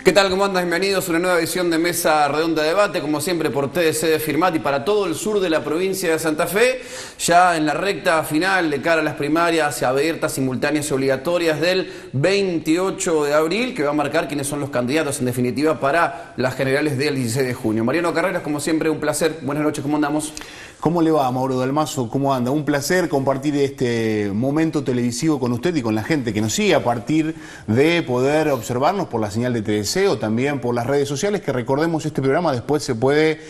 ¿Qué tal? ¿Cómo andan? Bienvenidos a una nueva edición de Mesa Redonda Debate, como siempre por TDC de Firmat y para todo el sur de la provincia de Santa Fe, ya en la recta final de cara a las primarias abiertas, simultáneas y obligatorias del 28 de abril, que va a marcar quiénes son los candidatos en definitiva para las generales del 16 de junio. Mariano Carreras, como siempre, un placer. Buenas noches, ¿cómo andamos? ¿Cómo le va, Mauro Dalmazo? ¿Cómo anda? Un placer compartir este momento televisivo con usted y con la gente que nos sigue a partir de poder observarnos por la señal de TDC o también por las redes sociales, que recordemos este programa después se puede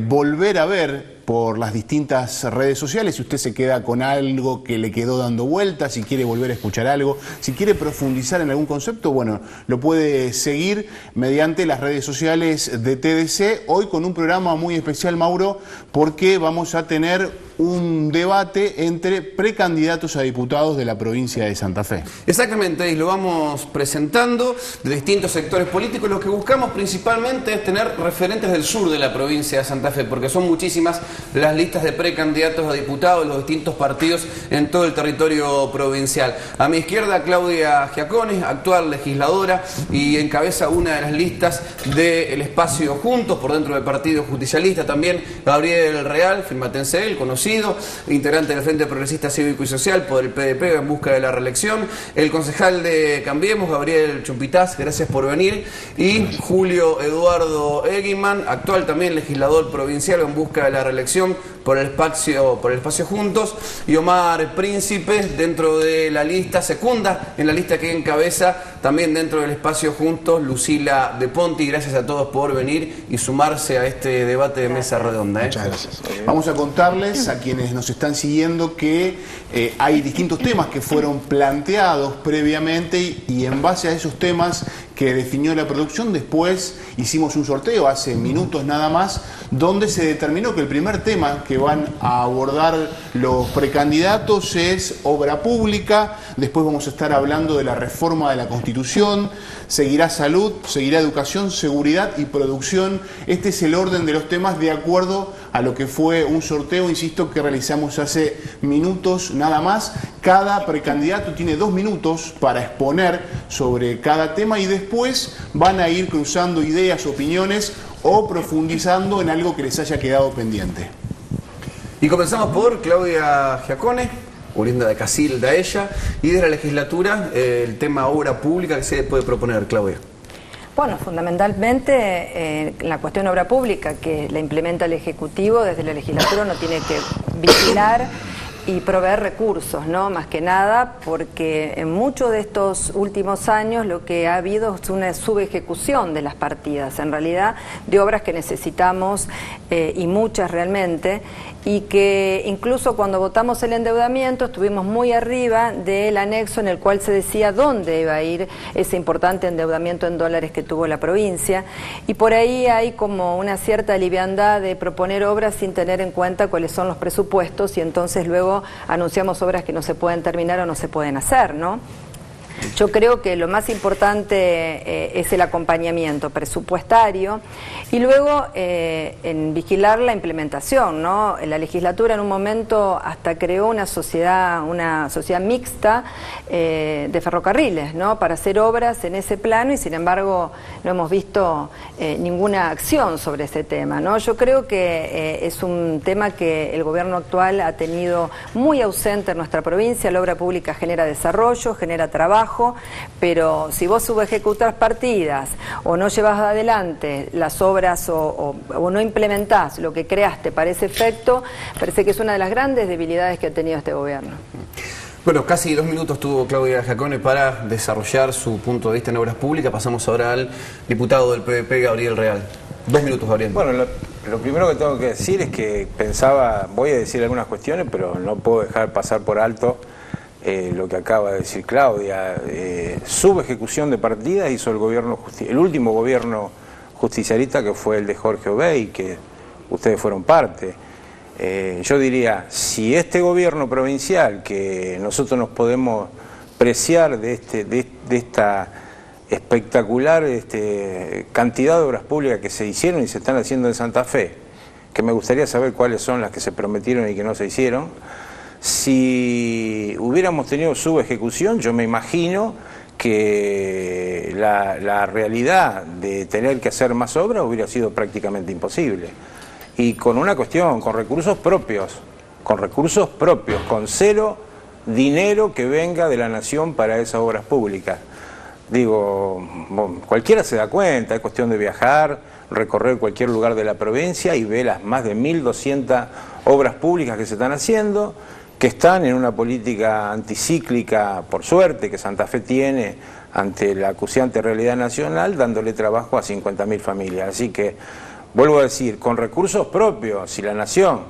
volver a ver por las distintas redes sociales, si usted se queda con algo que le quedó dando vueltas, si quiere volver a escuchar algo, si quiere profundizar en algún concepto, bueno, lo puede seguir mediante las redes sociales de TDC, hoy con un programa muy especial, Mauro, porque vamos a tener un debate entre precandidatos a diputados de la provincia de Santa Fe. Exactamente, y lo vamos presentando de distintos sectores políticos. Lo que buscamos principalmente es tener referentes del sur de la provincia de Santa Fe, porque son muchísimas las listas de precandidatos a diputados de los distintos partidos en todo el territorio provincial. A mi izquierda, Claudia Giacone, actual legisladora, y encabeza una de las listas del espacio Juntos, por dentro del Partido Justicialista. También Gabriel Real, firmatense él, conocido, integrante del Frente Progresista Cívico y Social por el PDP en busca de la reelección, el concejal de Cambiemos, Gabriel Chumpitaz, gracias por venir, y Julio Eduardo Eguiman, actual también legislador provincial en busca de la reelección por el espacio Juntos, y Omar Príncipe dentro de la lista, secunda en la lista que encabeza también dentro del espacio Juntos, Lucila de Ponti. Gracias a todos por venir y sumarse a este debate de Mesa Redonda. Muchas gracias. Vamos a contarles a quienes nos están siguiendo que hay distintos temas que fueron planteados previamente y en base a esos temas que definió la producción, después hicimos un sorteo hace minutos nada más, donde se determinó que el primer tema que van a abordar los precandidatos es obra pública, después vamos a estar hablando de la reforma de la Constitución, seguirá salud, seguirá educación, seguridad y producción. Este es el orden de los temas de acuerdo a lo que fue un sorteo, insisto, que realizamos hace minutos nada más. Cada precandidato tiene 2 minutos para exponer sobre cada tema y después van a ir cruzando ideas, opiniones o profundizando en algo que les haya quedado pendiente. Y comenzamos por Claudia Giacone, oriunda de Casilda ella, y de la legislatura, el tema obra pública que se puede proponer, Claudia. Bueno, fundamentalmente la cuestión obra pública que la implementa el Ejecutivo, desde la legislatura uno tiene que vigilar y proveer recursos, ¿no? Más que nada porque en muchos de estos últimos años lo que ha habido es una subejecución de las partidas, en realidad de obras que necesitamos y muchas realmente, y que incluso cuando votamos el endeudamiento estuvimos muy arriba del anexo en el cual se decía dónde iba a ir ese importante endeudamiento en dólares que tuvo la provincia, y por ahí hay como una cierta liviandad de proponer obras sin tener en cuenta cuáles son los presupuestos y entonces luego anunciamos obras que no se pueden terminar o no se pueden hacer, ¿no? Yo creo que lo más importante es el acompañamiento presupuestario y luego en vigilar la implementación, ¿no? La legislatura en un momento hasta creó una sociedad mixta de ferrocarriles, ¿no? Para hacer obras en ese plano y sin embargo no hemos visto ninguna acción sobre ese tema, ¿no? Yo creo que es un tema que el gobierno actual ha tenido muy ausente en nuestra provincia. La obra pública genera desarrollo, genera trabajo, pero si vos subejecutas partidas o no llevas adelante las obras o no implementás lo que creaste para ese efecto, parece que es una de las grandes debilidades que ha tenido este gobierno. Bueno, casi 2 minutos tuvo Claudia Giacone para desarrollar su punto de vista en obras públicas. Pasamos ahora al diputado del PDP, Gabriel Real. 2 minutos, Gabriel. Bueno, lo primero que tengo que decir es que voy a decir algunas cuestiones, pero no puedo dejar pasar por alto lo que acaba de decir Claudia. Subejecución de partidas hizo el último gobierno justicialista, que fue el de Jorge Obey, que ustedes fueron parte. Yo diría, si este gobierno provincial, que nosotros nos podemos preciar de esta espectacular cantidad de obras públicas que se hicieron y se están haciendo en Santa Fe, que me gustaría saber cuáles son las que se prometieron y que no se hicieron, si hubiéramos tenido subejecución, yo me imagino que la realidad de tener que hacer más obra hubiera sido prácticamente imposible. Y con una cuestión, con recursos propios, con cero dinero que venga de la nación para esas obras públicas. Digo, cualquiera se da cuenta, es cuestión de viajar, recorrer cualquier lugar de la provincia y ver las más de 1.200 obras públicas que se están haciendo, que están en una política anticíclica, por suerte, que Santa Fe tiene ante la acuciante realidad nacional, dándole trabajo a 50.000 familias. Así que, vuelvo a decir, con recursos propios, si la nación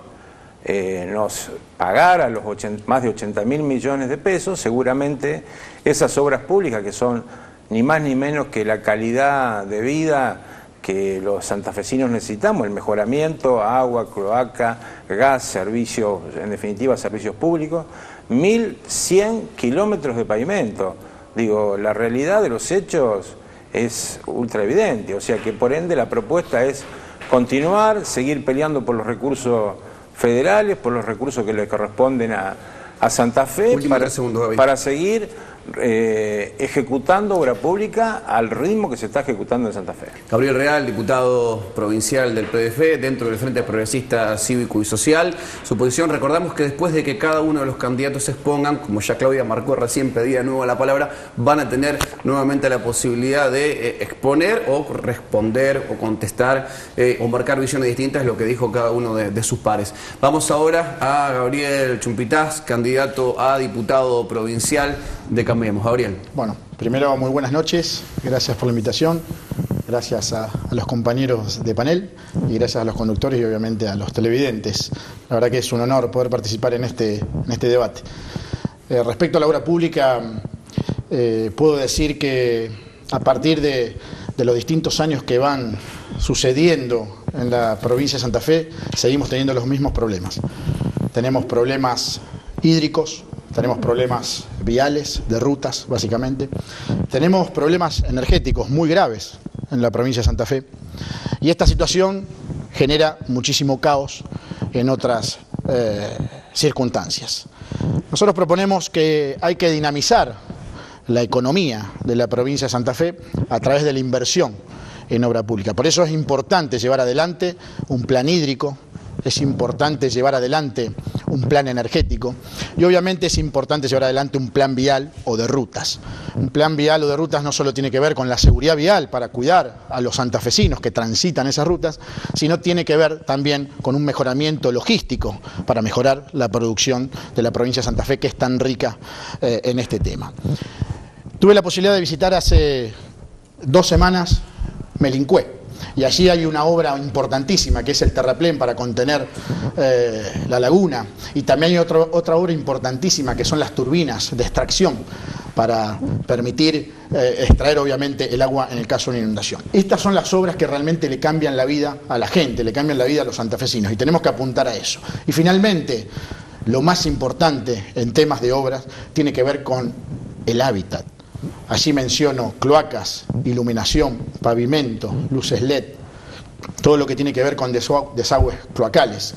nos pagara los más de 80.000 millones de pesos, seguramente esas obras públicas, que son ni más ni menos que la calidad de vida que los santafesinos necesitamos, el mejoramiento, agua, cloaca, gas, servicios, en definitiva servicios públicos, 1.100 kilómetros de pavimento. Digo, la realidad de los hechos es ultra evidente, o sea que por ende la propuesta es continuar, seguir peleando por los recursos federales, por los recursos que le corresponden a Santa Fe, para seguir ejecutando obra pública al ritmo que se está ejecutando en Santa Fe. Gabriel Real, diputado provincial del PDF, dentro del Frente Progresista Cívico y Social. Su posición, recordamos que después de que cada uno de los candidatos se expongan, como ya Claudia marcó recién, pedía de nuevo la palabra, van a tener nuevamente la posibilidad de exponer o responder o contestar o marcar visiones distintas, lo que dijo cada uno de sus pares. Vamos ahora a Gabriel Chumpitaz, candidato a diputado provincial de Cambiemos. Gabriel. Bueno, primero muy buenas noches, gracias por la invitación, gracias a los compañeros de panel y gracias a los conductores y obviamente a los televidentes. La verdad que es un honor poder participar en este debate. Respecto a la obra pública, puedo decir que a partir de los distintos años que van sucediendo en la provincia de Santa Fe, seguimos teniendo los mismos problemas. Tenemos problemas hídricos, tenemos problemas viales, de rutas, básicamente. Tenemos problemas energéticos muy graves en la provincia de Santa Fe. Y esta situación genera muchísimo caos en otras circunstancias. Nosotros proponemos que hay que dinamizar la economía de la provincia de Santa Fe a través de la inversión en obra pública. Por eso es importante llevar adelante un plan hídrico, es importante llevar adelante un plan energético y obviamente es importante llevar adelante un plan vial o de rutas. Un plan vial o de rutas no solo tiene que ver con la seguridad vial para cuidar a los santafesinos que transitan esas rutas, sino tiene que ver también con un mejoramiento logístico para mejorar la producción de la provincia de Santa Fe, que es tan rica en este tema. Tuve la posibilidad de visitar hace 2 semanas Melincué. Y allí hay una obra importantísima que es el terraplén para contener la laguna, y también hay otra obra importantísima que son las turbinas de extracción para permitir extraer obviamente el agua en el caso de una inundación. Estas son las obras que realmente le cambian la vida a la gente, le cambian la vida a los santafesinos y tenemos que apuntar a eso. Y finalmente, lo más importante en temas de obras tiene que ver con el hábitat. Allí menciono cloacas, iluminación, pavimento, luces LED, todo lo que tiene que ver con desagües cloacales.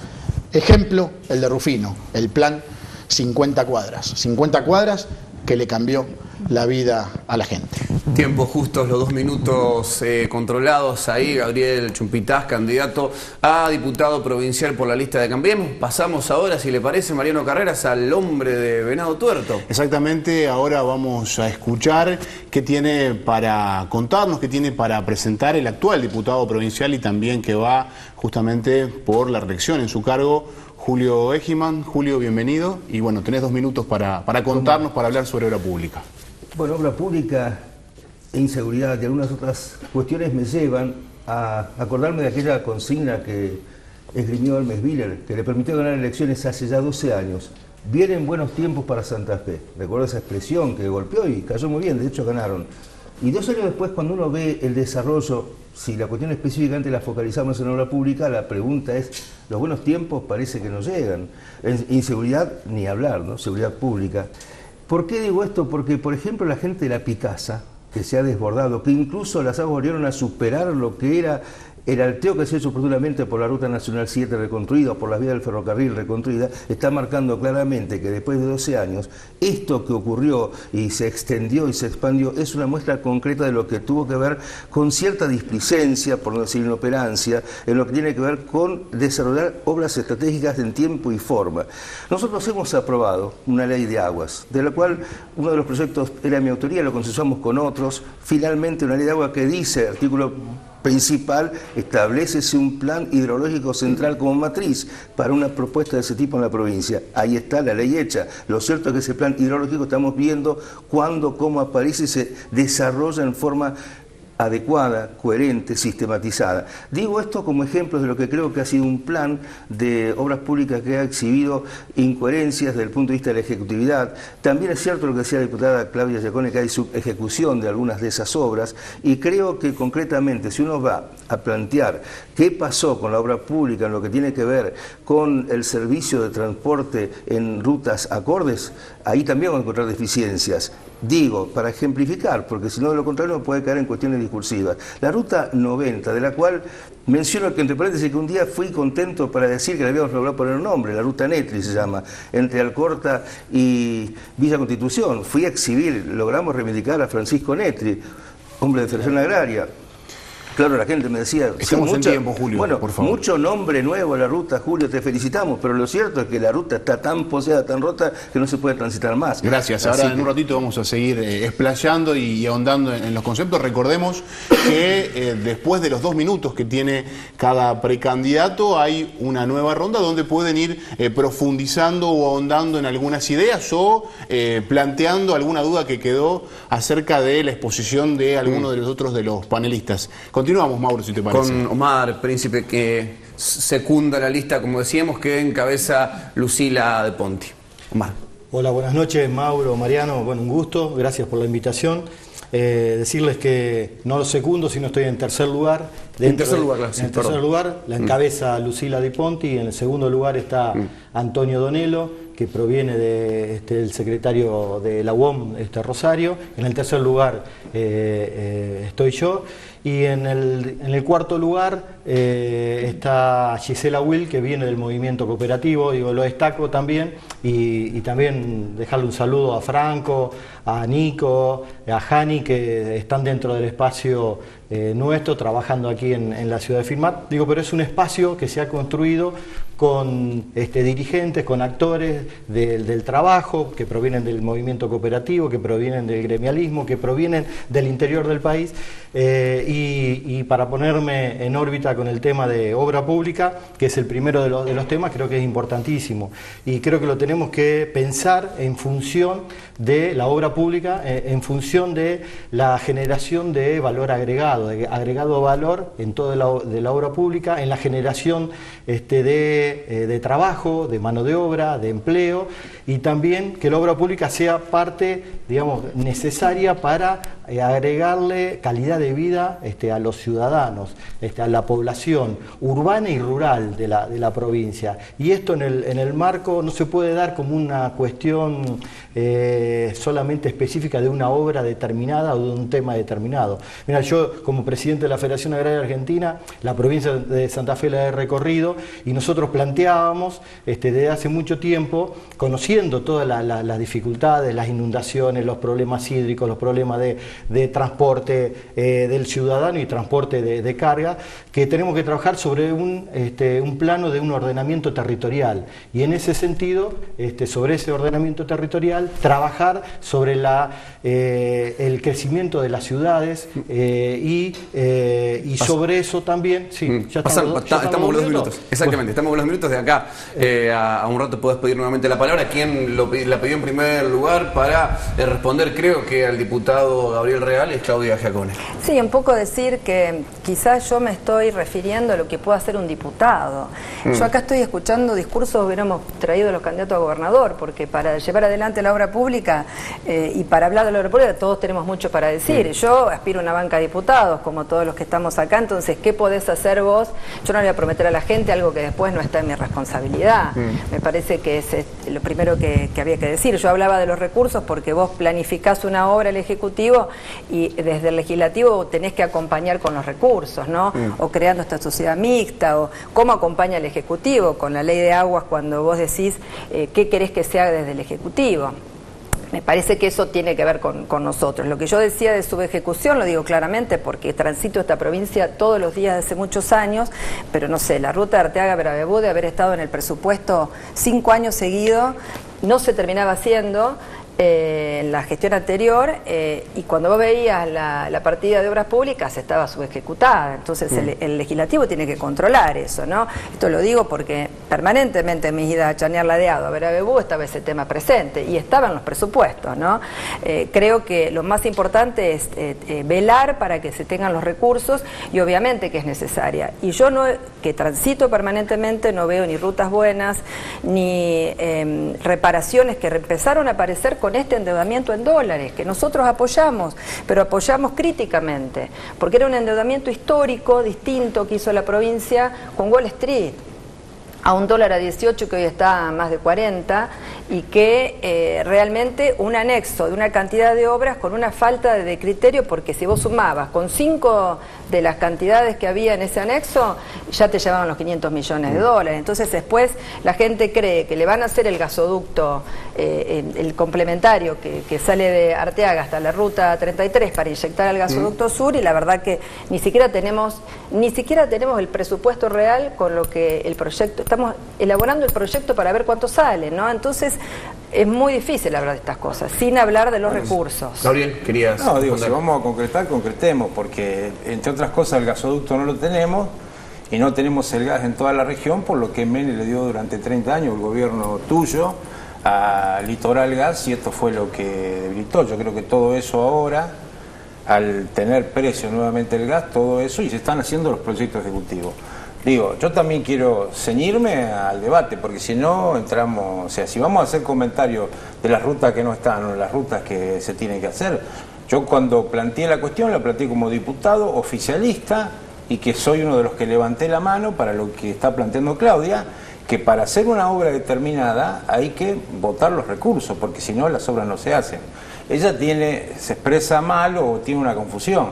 Ejemplo, el de Rufino, el plan 50 cuadras. 50 cuadras que le cambió la vida a la gente. Tiempos justos, los 2 minutos controlados ahí. Gabriel Chumpitaz, candidato a diputado provincial por la lista de Cambiemos. Pasamos ahora, si le parece, Mariano Carreras, al hombre de Venado Tuerto. Exactamente, ahora vamos a escuchar qué tiene para contarnos, qué tiene para presentar el actual diputado provincial y también que va justamente por la reelección en su cargo, Julio Egiman. Julio, bienvenido. Y bueno, tenés 2 minutos para contarnos, para hablar sobre obra pública. Bueno, obra pública e inseguridad y algunas otras cuestiones me llevan a acordarme de aquella consigna que esgrimió Hermes Willer, que le permitió ganar elecciones hace ya 12 años. Vienen buenos tiempos para Santa Fe. Recuerdo esa expresión que golpeó y cayó muy bien, de hecho ganaron. Y 2 años después, cuando uno ve el desarrollo, si la cuestión específicamente la focalizamos en obra pública, la pregunta es, los buenos tiempos parece que no llegan. Inseguridad, ni hablar, ¿no? Seguridad pública. ¿Por qué digo esto? Porque, por ejemplo, la gente de la Picasa, que se ha desbordado, que incluso las aguas volvieron a superar lo que era el alteo que se ha hecho oportunamente por la Ruta Nacional 7 reconstruida, por las vías del ferrocarril reconstruida, está marcando claramente que después de 12 años, esto que ocurrió y se extendió y se expandió es una muestra concreta de lo que tuvo que ver con cierta displicencia, por no decir inoperancia, en lo que tiene que ver con desarrollar obras estratégicas en tiempo y forma. Nosotros hemos aprobado una ley de aguas, de la cual uno de los proyectos era mi autoría, lo consensuamos con otros, finalmente una ley de agua que dice, artículo principal, establécese un plan hidrológico central como matriz para una propuesta de ese tipo en la provincia. Ahí está la ley hecha. Lo cierto es que ese plan hidrológico estamos viendo cuándo, cómo aparece y se desarrolla en forma adecuada, coherente, sistematizada. Digo esto como ejemplo de lo que creo que ha sido un plan de obras públicas que ha exhibido incoherencias desde el punto de vista de la ejecutividad. También es cierto lo que decía la diputada Claudia Giacone, que hay subejecución de algunas de esas obras, y creo que concretamente si uno va a plantear qué pasó con la obra pública en lo que tiene que ver con el servicio de transporte en rutas acordes, ahí también vamos a encontrar deficiencias. Digo, para ejemplificar, porque si no de lo contrario uno puede caer en cuestiones discursivas. La ruta 90, de la cual menciono que entre paréntesis que un día fui contento para decir que le habíamos logrado poner un nombre, la ruta Netri se llama, entre Alcorta y Villa Constitución. Fui a exhibir, logramos reivindicar a Francisco Netri, hombre de Federación Agraria. Claro, la gente me decía... Estamos en tiempo, Julio, bueno, por favor. Mucho nombre nuevo a la ruta, Julio, te felicitamos, pero lo cierto es que la ruta está tan poseada, tan rota, que no se puede transitar más. Gracias. Ahora en un ratito vamos a seguir explayando y ahondando en los conceptos. Recordemos que después de los 2 minutos que tiene cada precandidato hay una nueva ronda donde pueden ir profundizando o ahondando en algunas ideas o planteando alguna duda que quedó acerca de la exposición de alguno de los otros de los panelistas. Continuamos, Mauro, si te parece. Con Omar Príncipe, que secunda la lista, como decíamos, que encabeza Lucila de Ponti. Omar. Hola, buenas noches, Mauro, Mariano. Bueno, un gusto, gracias por la invitación. Decirles que no lo secundo, sino estoy en tercer lugar. En tercer lugar, claro. En tercer lugar, la encabeza Lucila de Ponti, y en el segundo lugar está Antonio Donelo, que proviene del secretario de la UOM, Rosario. En el tercer lugar estoy yo. Y en el cuarto lugar está Gisela Will, que viene del movimiento cooperativo, digo, lo destaco también, y también dejarle un saludo a Franco, a Nico, a Jani, que están dentro del espacio nuestro, trabajando aquí en la ciudad de Firmat. Digo, pero es un espacio que se ha construido con dirigentes, con actores del trabajo, que provienen del movimiento cooperativo, que provienen del gremialismo, que provienen del interior del país, y para ponerme en órbita con el tema de obra pública, que es el primero de los temas, creo que es importantísimo, y creo que lo tenemos que pensar en función de la obra pública, en función de la generación de valor agregado, de agregado valor en toda la obra pública, en la generación de trabajo, de mano de obra, de empleo, y también que la obra pública sea parte, digamos, necesaria para agregarle calidad de vida a los ciudadanos, a la población urbana y rural de la provincia. Y esto en el marco no se puede dar como una cuestión solamente específica de una obra determinada o de un tema determinado. Mira, yo como presidente de la Federación Agraria Argentina, la provincia de Santa Fe la he recorrido, y nosotros planteábamos desde hace mucho tiempo, conociendo todas las dificultades, las inundaciones, los problemas hídricos, los problemas de transporte del ciudadano y transporte de carga, que tenemos que trabajar sobre un plano de un ordenamiento territorial, y en ese sentido, sobre ese ordenamiento territorial, trabajar sobre el crecimiento de las ciudades, y sobre eso también, sí, ya estamos con los 2 minutos, exactamente, estamos con los minutos de acá, a un rato podés pedir nuevamente la palabra. ¿Quién la pidió en primer lugar para responder? Creo que al diputado Gabriel Real es Claudia Giacone. Sí, un poco decir que quizás yo me estoy refiriendo a lo que pueda hacer un diputado. Yo acá estoy escuchando discursos, hubiéramos traído a los candidatos a gobernador, porque para llevar adelante la obra pública y para hablar de la obra pública todos tenemos mucho para decir. Yo aspiro a una banca de diputados, como todos los que estamos acá, entonces, ¿qué podés hacer vos? Yo no le voy a prometer a la gente algo que después no está en mi responsabilidad. Me parece que es lo primero que había que decir. Yo hablaba de los recursos porque vos planificás una obra al Ejecutivo y desde el Legislativo Ejecutivo tenés que acompañar con los recursos, ¿no? O creando esta sociedad mixta, o cómo acompaña el Ejecutivo con la ley de aguas cuando vos decís qué querés que se haga desde el Ejecutivo. Me parece que eso tiene que ver con nosotros. Lo que yo decía de subejecución lo digo claramente porque transito esta provincia todos los días desde hace muchos años, pero no sé, la ruta de Arteaga-Bravebú de haber estado en el presupuesto 5 años seguidos, no se terminaba haciendo en la gestión anterior, y cuando vos veías la partida de obras públicas estaba subejecutada. Entonces el legislativo tiene que controlar eso, ¿no? Esto lo digo porque permanentemente en mis idas a Chañar Ladeado, a Bravebú, estaba ese tema presente y estaba en los presupuestos, ¿no? Creo que lo más importante es velar para que se tengan los recursos, y obviamente que es necesaria. Y yo, que transito permanentemente, no veo ni rutas buenas ni reparaciones que empezaron a aparecer con este endeudamiento en dólares, que nosotros apoyamos, pero apoyamos críticamente, porque era un endeudamiento histórico, distinto, que hizo la provincia con Wall Street, a $1.18 que hoy está a más de 40, y que realmente un anexo de una cantidad de obras con una falta de criterio, porque si vos sumabas con 5 de las cantidades que había en ese anexo, ya te llevaban los 500 millones de dólares. Entonces después la gente cree que le van a hacer el gasoducto, el complementario que sale de Arteaga hasta la ruta 33 para inyectar al gasoducto sur, y la verdad que ni siquiera tenemos el presupuesto real con lo que el proyecto, estamos elaborando el proyecto para ver cuánto sale, ¿no? Entonces es muy difícil hablar de estas cosas, sin hablar de los recursos. Gabriel, querías... No, digo, si vamos a concretar, concretemos, porque entre otras cosas el gasoducto no lo tenemos, y no tenemos el gas en toda la región, por lo que Menem le dio durante 30 años el gobierno tuyo a Litoral Gas, y esto fue lo que debilitó. Yo creo que todo eso ahora, al tener precio nuevamente el gas, todo eso, y se están haciendo los proyectos ejecutivos. Digo, yo también quiero ceñirme al debate, porque si no entramos, o sea, si vamos a hacer comentarios de las rutas que no están o de las rutas que se tienen que hacer, yo cuando planteé la cuestión la planteé como diputado oficialista, y que soy uno de los que levanté la mano para lo que está planteando Claudia, que para hacer una obra determinada hay que votar los recursos, porque si no las obras no se hacen. Ella se expresa mal o tiene una confusión,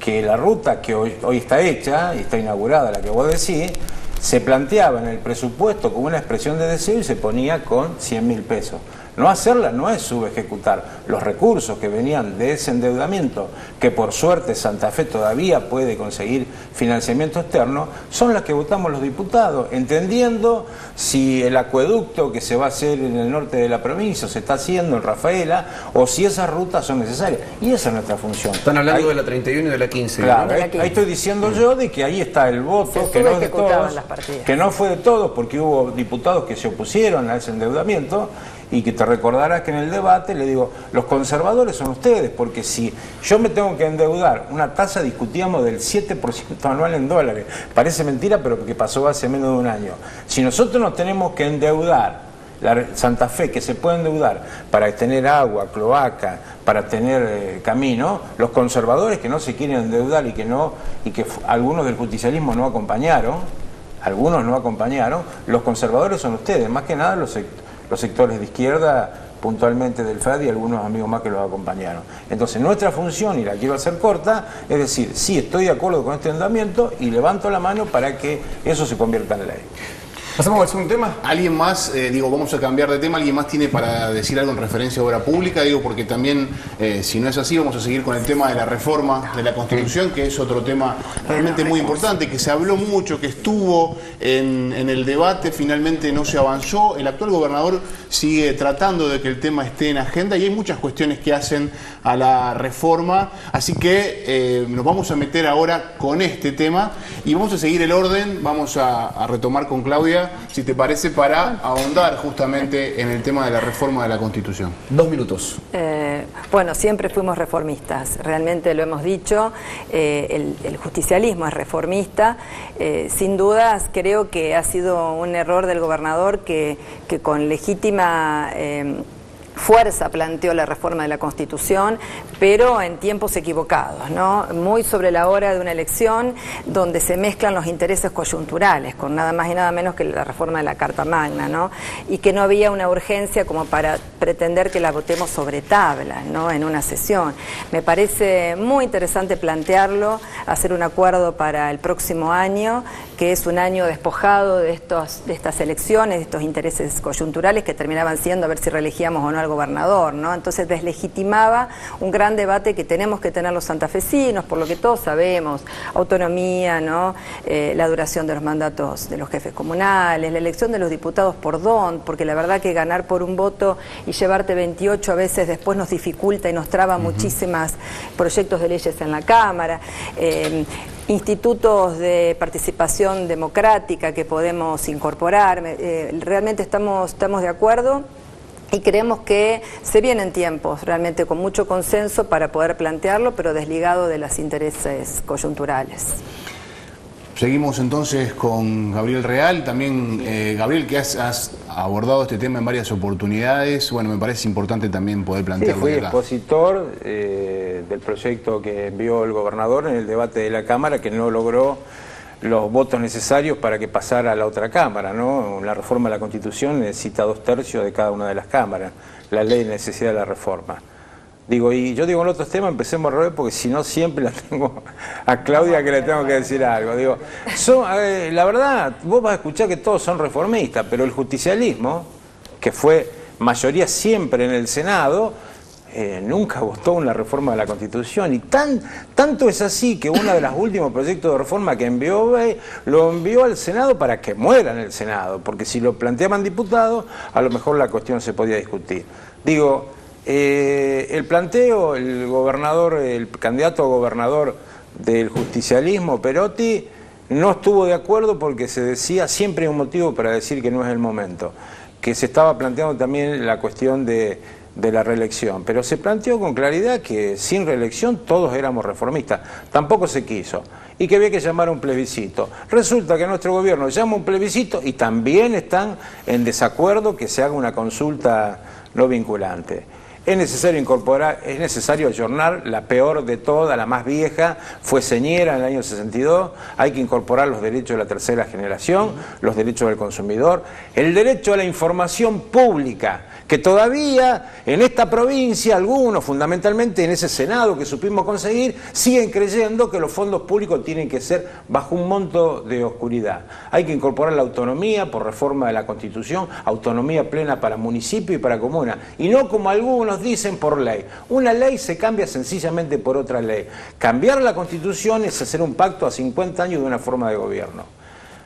que la ruta que hoy está hecha y está inaugurada, la que vos decís, se planteaba en el presupuesto como una expresión de deseo y se ponía con 100.000 pesos. No hacerla no es subejecutar. Los recursos que venían de ese endeudamiento, que por suerte Santa Fe todavía puede conseguir financiamiento externo, son las que votamos los diputados, entendiendo si el acueducto que se va a hacer en el norte de la provincia se está haciendo en Rafaela, o si esas rutas son necesarias. Y esa es nuestra función. Están hablando de la 31 y de la 15. Claro, ¿no? ahí estoy diciendo yo de que ahí está el voto, que no es de todos, que no fue de todos, porque hubo diputados que se opusieron a ese endeudamiento. Y que te recordarás que en el debate le digo, los conservadores son ustedes, porque si yo me tengo que endeudar, una tasa discutíamos del 7% anual en dólares, parece mentira, pero que pasó hace menos de un año. Si nosotros nos tenemos que endeudar, Santa Fe, que se puede endeudar para tener agua, cloaca, para tener camino, los conservadores que no se quieren endeudar y que algunos del justicialismo no acompañaron, los conservadores son ustedes, más que nada los sectores de izquierda, puntualmente del FED y algunos amigos más que los acompañaron. Entonces nuestra función, y la quiero hacer corta, es decir, sí, estoy de acuerdo con este endeudamiento y levanto la mano para que eso se convierta en ley. ¿Pasamos al segundo tema? ¿Alguien más, vamos a cambiar de tema, alguien más tiene para decir algo en referencia a obra pública? Porque también, si no es así, vamos a seguir con el tema de la reforma de la Constitución, que es otro tema realmente muy importante, que se habló mucho, que estuvo en el debate, finalmente no se avanzó. El actual gobernador sigue tratando de que el tema esté en agenda y hay muchas cuestiones que hacen a la reforma, así que nos vamos a meter ahora con este tema y vamos a seguir el orden, vamos a retomar con Claudia, si te parece, para ahondar justamente en el tema de la reforma de la Constitución. 2 minutos. Bueno, siempre fuimos reformistas, realmente lo hemos dicho, el justicialismo es reformista, sin dudas creo que ha sido un error del gobernador que con legítima fuerza planteó la reforma de la Constitución, pero en tiempos equivocados, ¿no? Muy sobre la hora de una elección donde se mezclan los intereses coyunturales, con nada más y nada menos que la reforma de la Carta Magna, ¿no? Y que no había una urgencia como para pretender que la votemos sobre tabla, ¿no? En una sesión. Me parece muy interesante plantearlo, hacer un acuerdo para el próximo año, que es un año despojado de estas elecciones, de estos intereses coyunturales que terminaban siendo a ver si reelegíamos o no al gobernador, ¿no? Entonces deslegitimaba un gran debate que tenemos que tener los santafesinos, por lo que todos sabemos, autonomía, ¿no? La duración de los mandatos de los jefes comunales, la elección de los diputados por don, porque la verdad que ganar por un voto y llevarte 28 a veces después nos dificulta y nos traba muchísimas proyectos de leyes en la Cámara. Institutos de participación democrática que podemos incorporar, realmente estamos de acuerdo y creemos que se vienen tiempos realmente con mucho consenso para poder plantearlo, pero desligado de los intereses coyunturales. Seguimos entonces con Gabriel Real, también Gabriel, que has abordado este tema en varias oportunidades. Bueno, me parece importante también poder plantearlo. Sí, fui expositor del proyecto que envió el gobernador en el debate de la Cámara, que no logró los votos necesarios para que pasara a la otra Cámara, ¿no? La reforma de la Constitución necesita 2/3 de cada una de las cámaras, la ley necesita la reforma. Y yo digo en otros temas, empecemos a revés, porque si no siempre la tengo a Claudia que le tengo que decir algo. La verdad, vos vas a escuchar que todos son reformistas, pero el justicialismo, que fue mayoría siempre en el Senado, nunca votó una reforma de la Constitución. Y tanto es así que uno de los últimos proyectos de reforma que envió, lo envió al Senado para que muera en el Senado, porque si lo planteaban diputados, a lo mejor la cuestión se podía discutir. El planteo, el candidato a gobernador del justicialismo, Perotti, no estuvo de acuerdo porque se decía, siempre hay un motivo para decir que no es el momento, que se estaba planteando también la cuestión de la reelección, pero se planteó con claridad que sin reelección todos éramos reformistas, tampoco se quiso, y que había que llamar a un plebiscito. Resulta que nuestro gobierno llama a un plebiscito y también están en desacuerdo que se haga una consulta no vinculante. Es necesario ayornar la peor de todas, la más vieja, fue señera en el año 62, hay que incorporar los derechos de la tercera generación, los derechos del consumidor, el derecho a la información pública, que todavía en esta provincia, algunos, fundamentalmente en ese Senado que supimos conseguir, siguen creyendo que los fondos públicos tienen que ser bajo un monto de oscuridad. Hay que incorporar la autonomía por reforma de la Constitución, autonomía plena para municipio y para comuna, y no como algunos dicen por ley. Una ley se cambia sencillamente por otra ley. Cambiar la Constitución es hacer un pacto a 50 años de una forma de gobierno.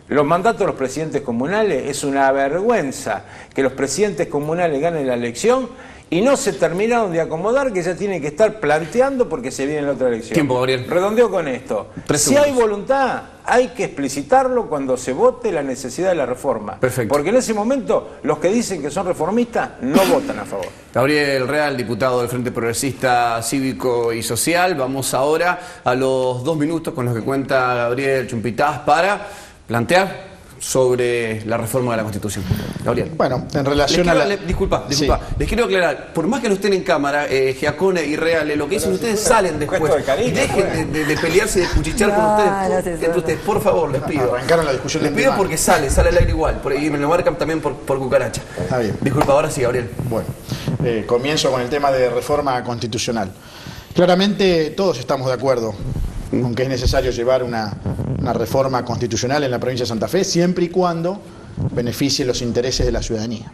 Los mandatos de los presidentes comunales, es una vergüenza que los presidentes comunales ganen la elección y no se terminaron de acomodar, que ya tienen que estar planteando porque se viene la otra elección. Tiempo, Gabriel. Redondeo con esto. Si hay voluntad, hay que explicitarlo cuando se vote la necesidad de la reforma. Perfecto. Porque en ese momento los que dicen que son reformistas no votan a favor. Gabriel Real, diputado del Frente Progresista Cívico y Social. Vamos ahora a los 2 minutos con los que cuenta Gabriel Chumpitaz para plantear sobre la reforma de la Constitución. Gabriel. Bueno, en relación a la... Disculpa, Sí. les quiero aclarar, por más que no estén en cámara, Giacone y Real, lo que dicen ustedes salen después. Dejen de pelearse y de cuchichar con ustedes, entre ustedes, por favor, les pido. Arrancaron la discusión. Les pido porque sale al aire igual, y me lo marcan también por cucaracha. Está bien. Disculpa, ahora sí, Gabriel. Bueno, comienzo con el tema de reforma constitucional. Claramente todos estamos de acuerdo con que es necesario llevar una reforma constitucional en la provincia de Santa Fe, siempre y cuando beneficie los intereses de la ciudadanía.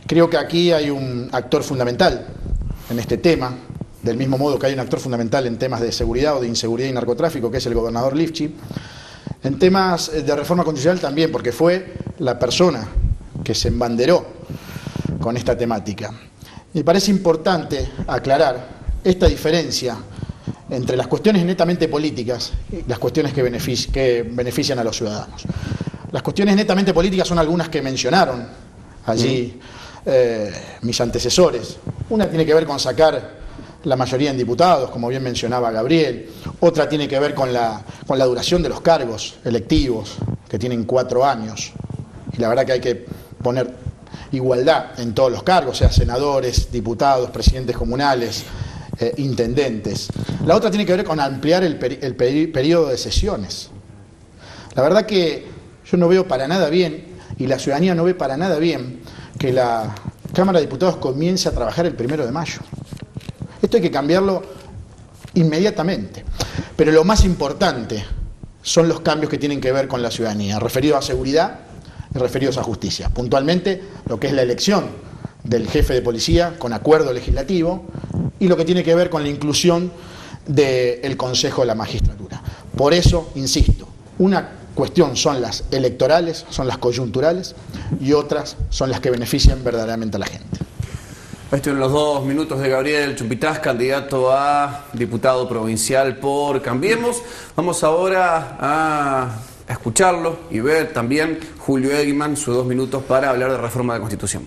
Creo que aquí hay un actor fundamental en este tema, del mismo modo que hay un actor fundamental en temas de seguridad o de inseguridad y narcotráfico, que es el gobernador Lifchi. En temas de reforma constitucional también, porque fue la persona que se embanderó con esta temática. Me parece importante aclarar esta diferencia entre las cuestiones netamente políticas y las cuestiones que benefician a los ciudadanos. Las cuestiones netamente políticas son algunas que mencionaron allí mis antecesores. Una tiene que ver con sacar la mayoría en diputados, como bien mencionaba Gabriel. Otra tiene que ver con la duración de los cargos electivos, que tienen 4 años. Y la verdad que hay que poner igualdad en todos los cargos, sea senadores, diputados, presidentes comunales, intendentes. La otra tiene que ver con ampliar el periodo de sesiones. La verdad que yo no veo para nada bien, y la ciudadanía no ve para nada bien, que la Cámara de Diputados comience a trabajar el 1 de mayo. Esto hay que cambiarlo inmediatamente. Pero lo más importante son los cambios que tienen que ver con la ciudadanía, referidos a seguridad y referidos a justicia. Puntualmente, lo que es la elección del jefe de policía con acuerdo legislativo y lo que tiene que ver con la inclusión del Consejo de la Magistratura. Por eso, insisto, una cuestión son las electorales, son las coyunturales, y otras son las que benefician verdaderamente a la gente. Esto en los 2 minutos de Gabriel Chumpitaz, candidato a diputado provincial por Cambiemos. Vamos ahora a escucharlo y ver también Julio Egman, sus 2 minutos para hablar de reforma de la Constitución.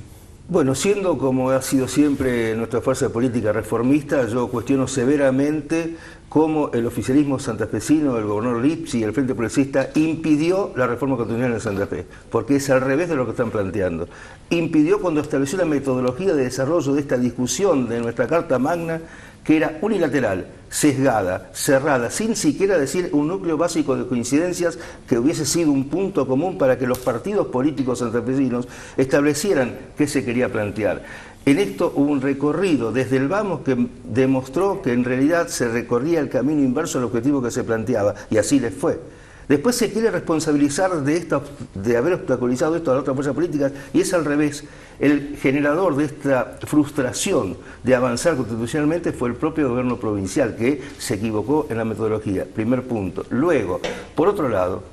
Bueno, siendo como ha sido siempre nuestra fuerza política reformista, yo cuestiono severamente cómo el oficialismo santafesino, el gobernador Lipsi y el Frente Progresista impidió la reforma constitucional en Santa Fe, porque es al revés de lo que están planteando. Impidió cuando estableció la metodología de desarrollo de esta discusión de nuestra Carta Magna, que era unilateral, sesgada, cerrada, sin siquiera decir un núcleo básico de coincidencias que hubiese sido un punto común para que los partidos políticos santafesinos establecieran qué se quería plantear. En esto hubo un recorrido desde el vamos que demostró que en realidad se recorría el camino inverso al objetivo que se planteaba, y así les fue. Después se quiere responsabilizar de haber obstaculizado esto a la otra fuerza política, y es al revés. El generador de esta frustración de avanzar constitucionalmente fue el propio gobierno provincial, que se equivocó en la metodología. Primer punto. Luego, por otro lado,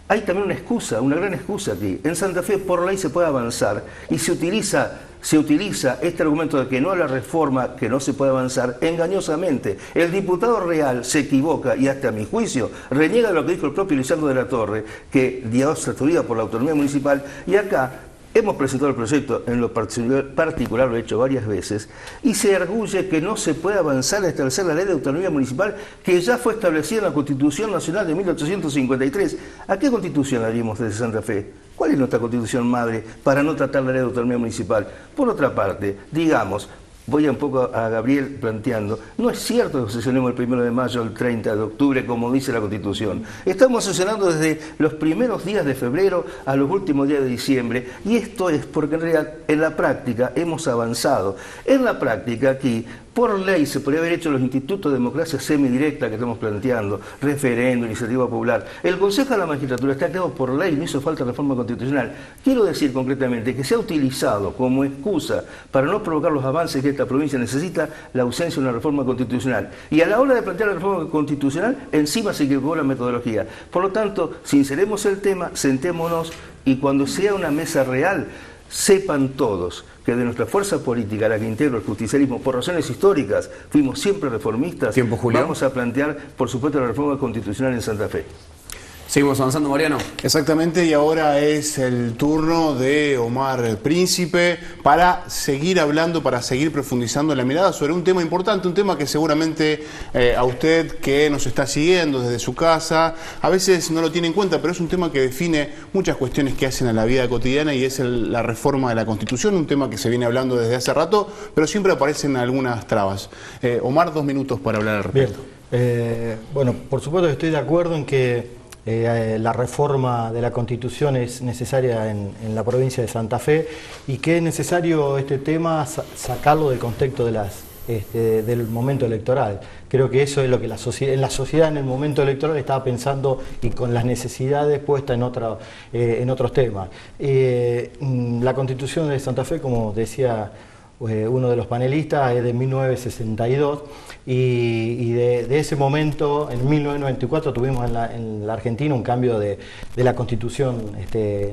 hay también una excusa, una gran excusa aquí. En Santa Fe por ley se puede avanzar y se utiliza este argumento de que no a la reforma, que no se puede avanzar, engañosamente. El diputado real se equivoca y hasta a mi juicio reniega de lo que dijo el propio Lisandro de la Torre, que dio su vida por la autonomía municipal, y acá hemos presentado el proyecto, en lo particular lo he hecho varias veces, y se arguye que no se puede avanzar a establecer la ley de autonomía municipal que ya fue establecida en la Constitución Nacional de 1853. ¿A qué constitución haríamos desde Santa Fe? ¿Cuál es nuestra constitución madre para no tratar la ley de autonomía municipal? Por otra parte, digamos, voy un poco a Gabriel planteando, no es cierto que sesionemos el 1 de mayo al 30 de octubre, como dice la Constitución. Estamos sesionando desde los primeros días de febrero a los últimos días de diciembre, y esto es porque en realidad en la práctica hemos avanzado. En la práctica aquí, por ley, se podría haber hecho los institutos de democracia semidirecta que estamos planteando, referendo, iniciativa popular. El Consejo de la Magistratura está creado por ley, no hizo falta reforma constitucional. Quiero decir concretamente que se ha utilizado como excusa para no provocar los avances que esta provincia necesita la ausencia de una reforma constitucional. Y a la hora de plantear la reforma constitucional, encima se equivocó la metodología. Por lo tanto, sinceremos el tema, sentémonos, y cuando sea una mesa real, sepan todos que de nuestra fuerza política, la que integra el justicialismo, por razones históricas, fuimos siempre reformistas. Tiempo, Julio. Vamos a plantear, por supuesto, la reforma constitucional en Santa Fe. Seguimos avanzando, Mariano. Exactamente, y ahora es el turno de Omar Príncipe para seguir hablando, para seguir profundizando la mirada sobre un tema importante, un tema que seguramente a usted que nos está siguiendo desde su casa, a veces no lo tiene en cuenta, pero es un tema que define muchas cuestiones que hacen a la vida cotidiana, y es la reforma de la Constitución, un tema que se viene hablando desde hace rato, pero siempre aparecen algunas trabas. Omar, 2 minutos para hablar al respecto. Bien, bueno, por supuesto que estoy de acuerdo en que la reforma de la Constitución es necesaria en la provincia de Santa Fe, y que es necesario este tema sacarlo del contexto del momento electoral. Creo que eso es lo que la sociedad en el momento electoral estaba pensando, y con las necesidades puestas en otros temas. La Constitución de Santa Fe, como decía uno de los panelistas, es de 1962, y de ese momento, en 1994, tuvimos en la Argentina un cambio de la Constitución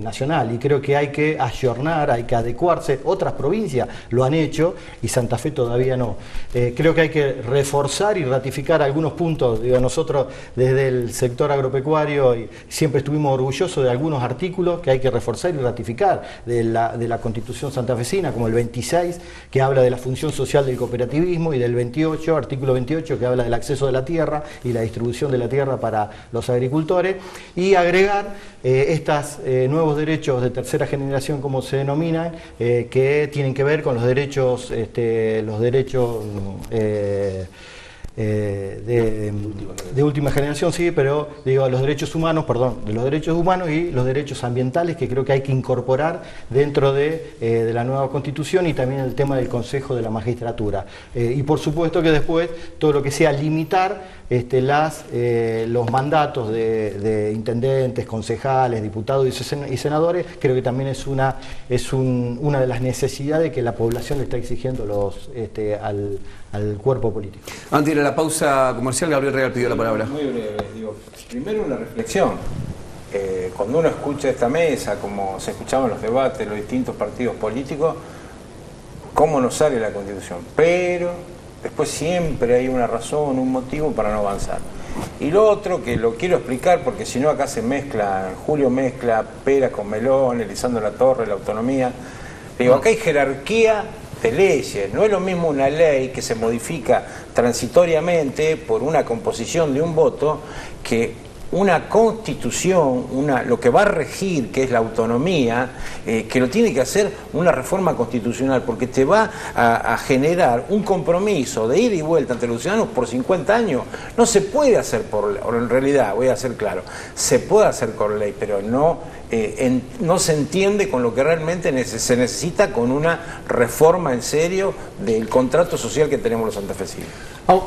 nacional, y creo que hay que ayornar, hay que adecuarse. Otras provincias lo han hecho y Santa Fe todavía no. Creo que hay que reforzar y ratificar algunos puntos. Digo, nosotros desde el sector agropecuario siempre estuvimos orgullosos de algunos artículos que hay que reforzar y ratificar de la Constitución santafesina, como el 26, que habla de la función social del cooperativismo, y del 28, artículo artículo 28 que habla del acceso de la tierra y la distribución de la tierra para los agricultores, y agregar estos nuevos derechos de tercera generación, como se denominan, que tienen que ver con los derechos de última generación, sí, pero digo los derechos humanos, de los derechos humanos y los derechos ambientales, que creo que hay que incorporar dentro de la nueva Constitución, y también el tema del Consejo de la Magistratura. Y por supuesto que después todo lo que sea limitar los mandatos de intendentes, concejales, diputados y senadores, creo que también es una de las necesidades que la población le está exigiendo al cuerpo político. Antes de ir a la pausa comercial, Gabriel Regal pidió la palabra. Muy breve. Primero una reflexión. Cuando uno escucha esta mesa, como se escuchaban los debates de los distintos partidos políticos, cómo nos sale la Constitución. Pero después siempre hay una razón, un motivo para no avanzar. Y lo otro, que lo quiero explicar, porque si no acá se mezcla, Julio mezcla peras con melones, Lisandro Latorre, la autonomía. Digo, acá hay jerarquía de leyes. No es lo mismo una ley que se modifica transitoriamente por una composición de un voto que una constitución, lo que va a regir, que es la autonomía, que lo tiene que hacer una reforma constitucional, porque te va a generar un compromiso de ida y vuelta ante los ciudadanos por 50 años. No se puede hacer en realidad, voy a ser claro, se puede hacer por ley, pero no se entiende con lo que realmente se necesita, con una reforma en serio del contrato social que tenemos los santafesinos.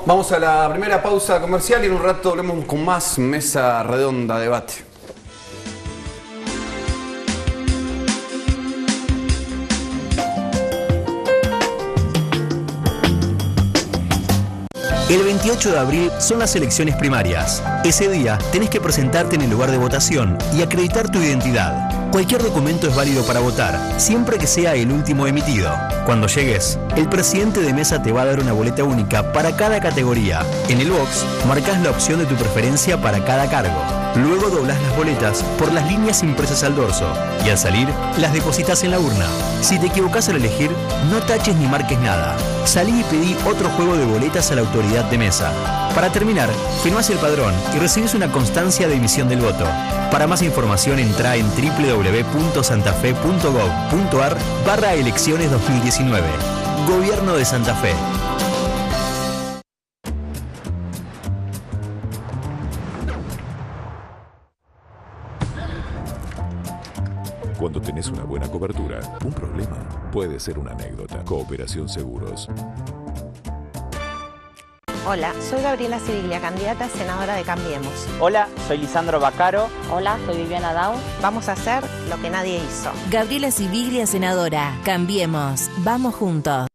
Vamos a la primera pausa comercial y en un rato volvemos con más Mesa Redonda Debate. El 28 de abril son las elecciones primarias. Ese día tenés que presentarte en el lugar de votación y acreditar tu identidad. Cualquier documento es válido para votar, siempre que sea el último emitido. Cuando llegues, el presidente de mesa te va a dar una boleta única para cada categoría. En el box, marcás la opción de tu preferencia para cada cargo. Luego doblás las boletas por las líneas impresas al dorso y al salir, las depositas en la urna. Si te equivocás al elegir, no taches ni marques nada. Salí y pedí otro juego de boletas a la autoridad de mesa. Para terminar, firmás el padrón y recibís una constancia de emisión del voto. Para más información entrá en www.santafe.gov.ar/elecciones 2019. Gobierno de Santa Fe. Cuando tenés una buena cobertura, un problema puede ser una anécdota. Cooperación Seguros. Hola, soy Gabriela Sibiglia, candidata a senadora de Cambiemos. Hola, soy Lisandro Baccaro. Hola, soy Viviana Daun. Vamos a hacer lo que nadie hizo. Gabriela Sibiglia, senadora. Cambiemos. Vamos juntos.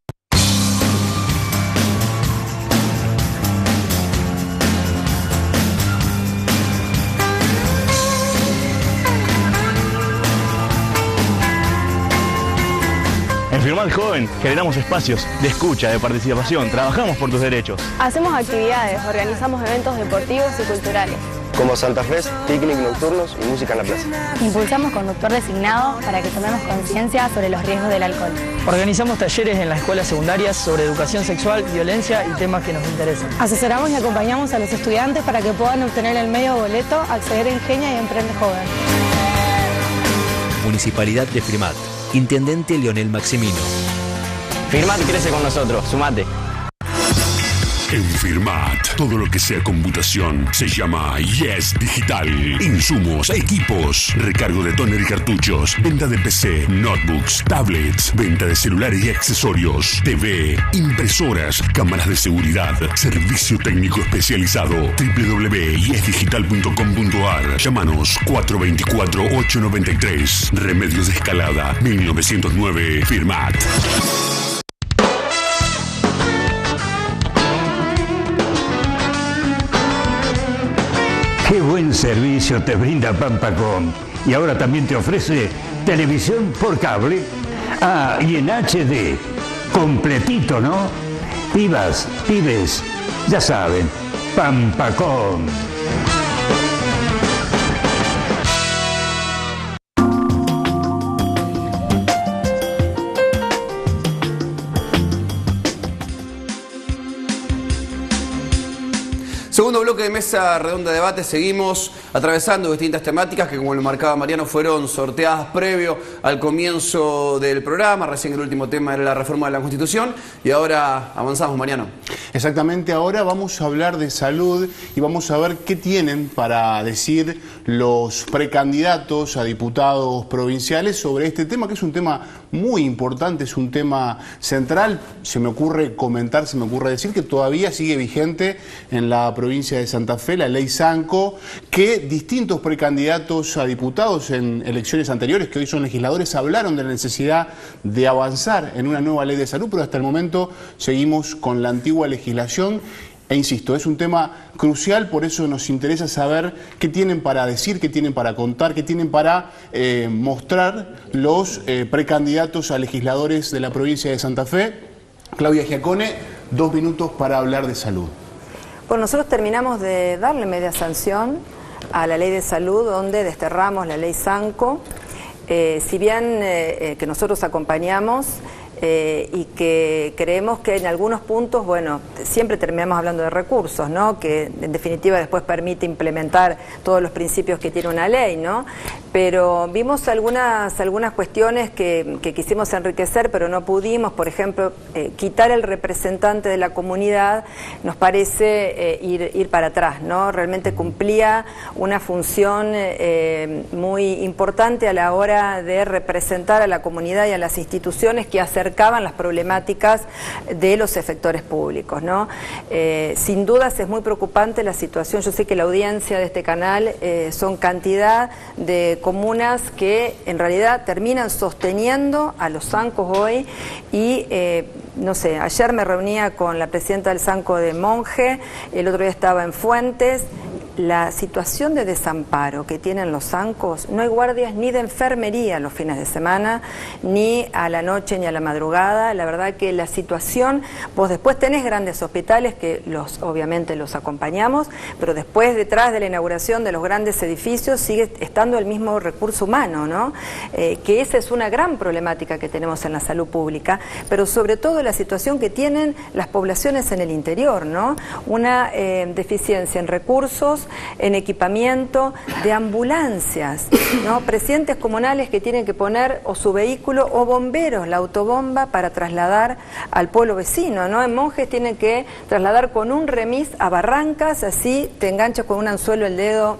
En Firmat Joven generamos espacios de escucha, de participación, trabajamos por tus derechos. Hacemos actividades, organizamos eventos deportivos y culturales. Como Santa Fe, picnic nocturnos y música en la plaza. Impulsamos conductor designado para que tomemos conciencia sobre los riesgos del alcohol. Organizamos talleres en las escuelas secundarias sobre educación sexual, violencia y temas que nos interesan. Asesoramos y acompañamos a los estudiantes para que puedan obtener el medio boleto, acceder a Ingenia y Emprende Joven. Municipalidad de Firmat. Intendente Leonel Maximino. Firmat crece con nosotros, sumate. En Firmat, todo lo que sea computación se llama Yes Digital. Insumos, equipos, recargo de tóner y cartuchos, venta de PC, notebooks, tablets, venta de celulares y accesorios, TV, impresoras, cámaras de seguridad, servicio técnico especializado. www.yesdigital.com.ar. Llámanos 424-893. Remedios de Escalada, 1909. Firmat. Qué buen servicio te brinda Pampacom. Y ahora también te ofrece televisión por cable. Ah, y en HD. Completito, ¿no? Pibas, pibes, ya saben, Pampacom. Segundo bloque de Mesa Redonda de Debate. Seguimos atravesando distintas temáticas que, como lo marcaba Mariano, fueron sorteadas previo al comienzo del programa. Recién el último tema era la reforma de la Constitución y ahora avanzamos, Mariano. Exactamente, ahora vamos a hablar de salud y vamos a ver qué tienen para decir los precandidatos a diputados provinciales sobre este tema, que es un tema muy importante, es un tema central. Se me ocurre comentar, se me ocurre decir que todavía sigue vigente en la provincia de Santa Fe la ley Zanco, que distintos precandidatos a diputados en elecciones anteriores, que hoy son legisladores, hablaron de la necesidad de avanzar en una nueva ley de salud, pero hasta el momento seguimos con la antigua legislación. E insisto, es un tema crucial, por eso nos interesa saber qué tienen para decir, qué tienen para contar, qué tienen para mostrar los precandidatos a legisladores de la provincia de Santa Fe. Claudia Giacone, 2 minutos para hablar de salud. Bueno, nosotros terminamos de darle media sanción a la ley de salud, donde desterramos la ley Zanco. Si bien que nosotros acompañamos y que creemos que en algunos puntos, bueno, siempre terminamos hablando de recursos, ¿no? Que en definitiva después permite implementar todos los principios que tiene una ley, ¿no? Pero vimos algunas cuestiones que quisimos enriquecer, pero no pudimos. Por ejemplo, quitar el representante de la comunidad nos parece ir para atrás, ¿no? Realmente cumplía una función muy importante a la hora de representar a la comunidad y a las instituciones que acercaban las problemáticas de los efectores públicos, ¿no? Sin dudas es muy preocupante la situación. Yo sé que la audiencia de este canal son cantidad de comunas que en realidad terminan sosteniendo a los Zancos hoy y no sé, ayer me reunía con la presidenta del Zanco de Monje, el otro día estaba en Fuentes. La situación de desamparo que tienen los Zancos, no hay guardias ni de enfermería los fines de semana, ni a la noche ni a la madrugada. La verdad que la situación, vos después tenés grandes hospitales que obviamente los acompañamos, pero después detrás de la inauguración de los grandes edificios sigue estando el mismo recurso humano, ¿no? Que esa es una gran problemática que tenemos en la salud pública, pero sobre todo la situación que tienen las poblaciones en el interior, ¿no? Una deficiencia en recursos, en equipamiento, de ambulancias, ¿no? Presidentes comunales que tienen que poner o su vehículo o bomberos, la autobomba para trasladar al pueblo vecino, ¿no? En Monjes tienen que trasladar con un remis a Barrancas, así te enganchas con un anzuelo el dedo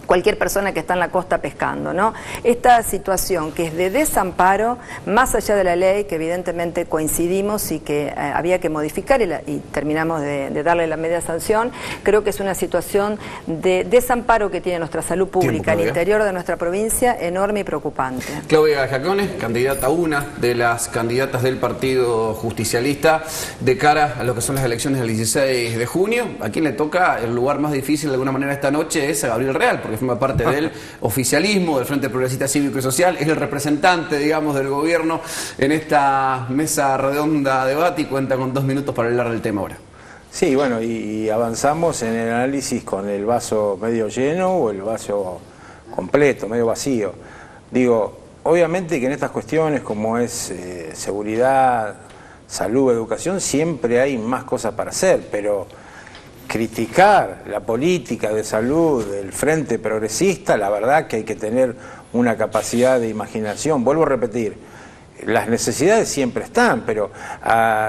cualquier persona que está en la costa pescando, ¿no? Esta situación que es de desamparo, más allá de la ley, que evidentemente coincidimos y que había que modificar y terminamos de darle la media sanción, creo que es una situación de desamparo que tiene nuestra salud pública al interior de nuestra provincia, enorme y preocupante. Claudia Giacone, candidata, una de las candidatas del Partido Justicialista de cara a lo que son las elecciones del 16 de junio. A quien le toca el lugar más difícil de alguna manera esta noche es a Gabriel Real, porque forma parte del oficialismo, del Frente Progresista Cívico y Social, es el representante, digamos, del gobierno en esta mesa redonda de debate y cuenta con 2 minutos para hablar del tema ahora. Sí, bueno, y avanzamos en el análisis con el vaso medio lleno o el vaso completo, medio vacío. Digo, obviamente que en estas cuestiones como es seguridad, salud, educación, siempre hay más cosas para hacer, pero criticar la política de salud del Frente Progresista, la verdad que hay que tener una capacidad de imaginación. Vuelvo a repetir, las necesidades siempre están, pero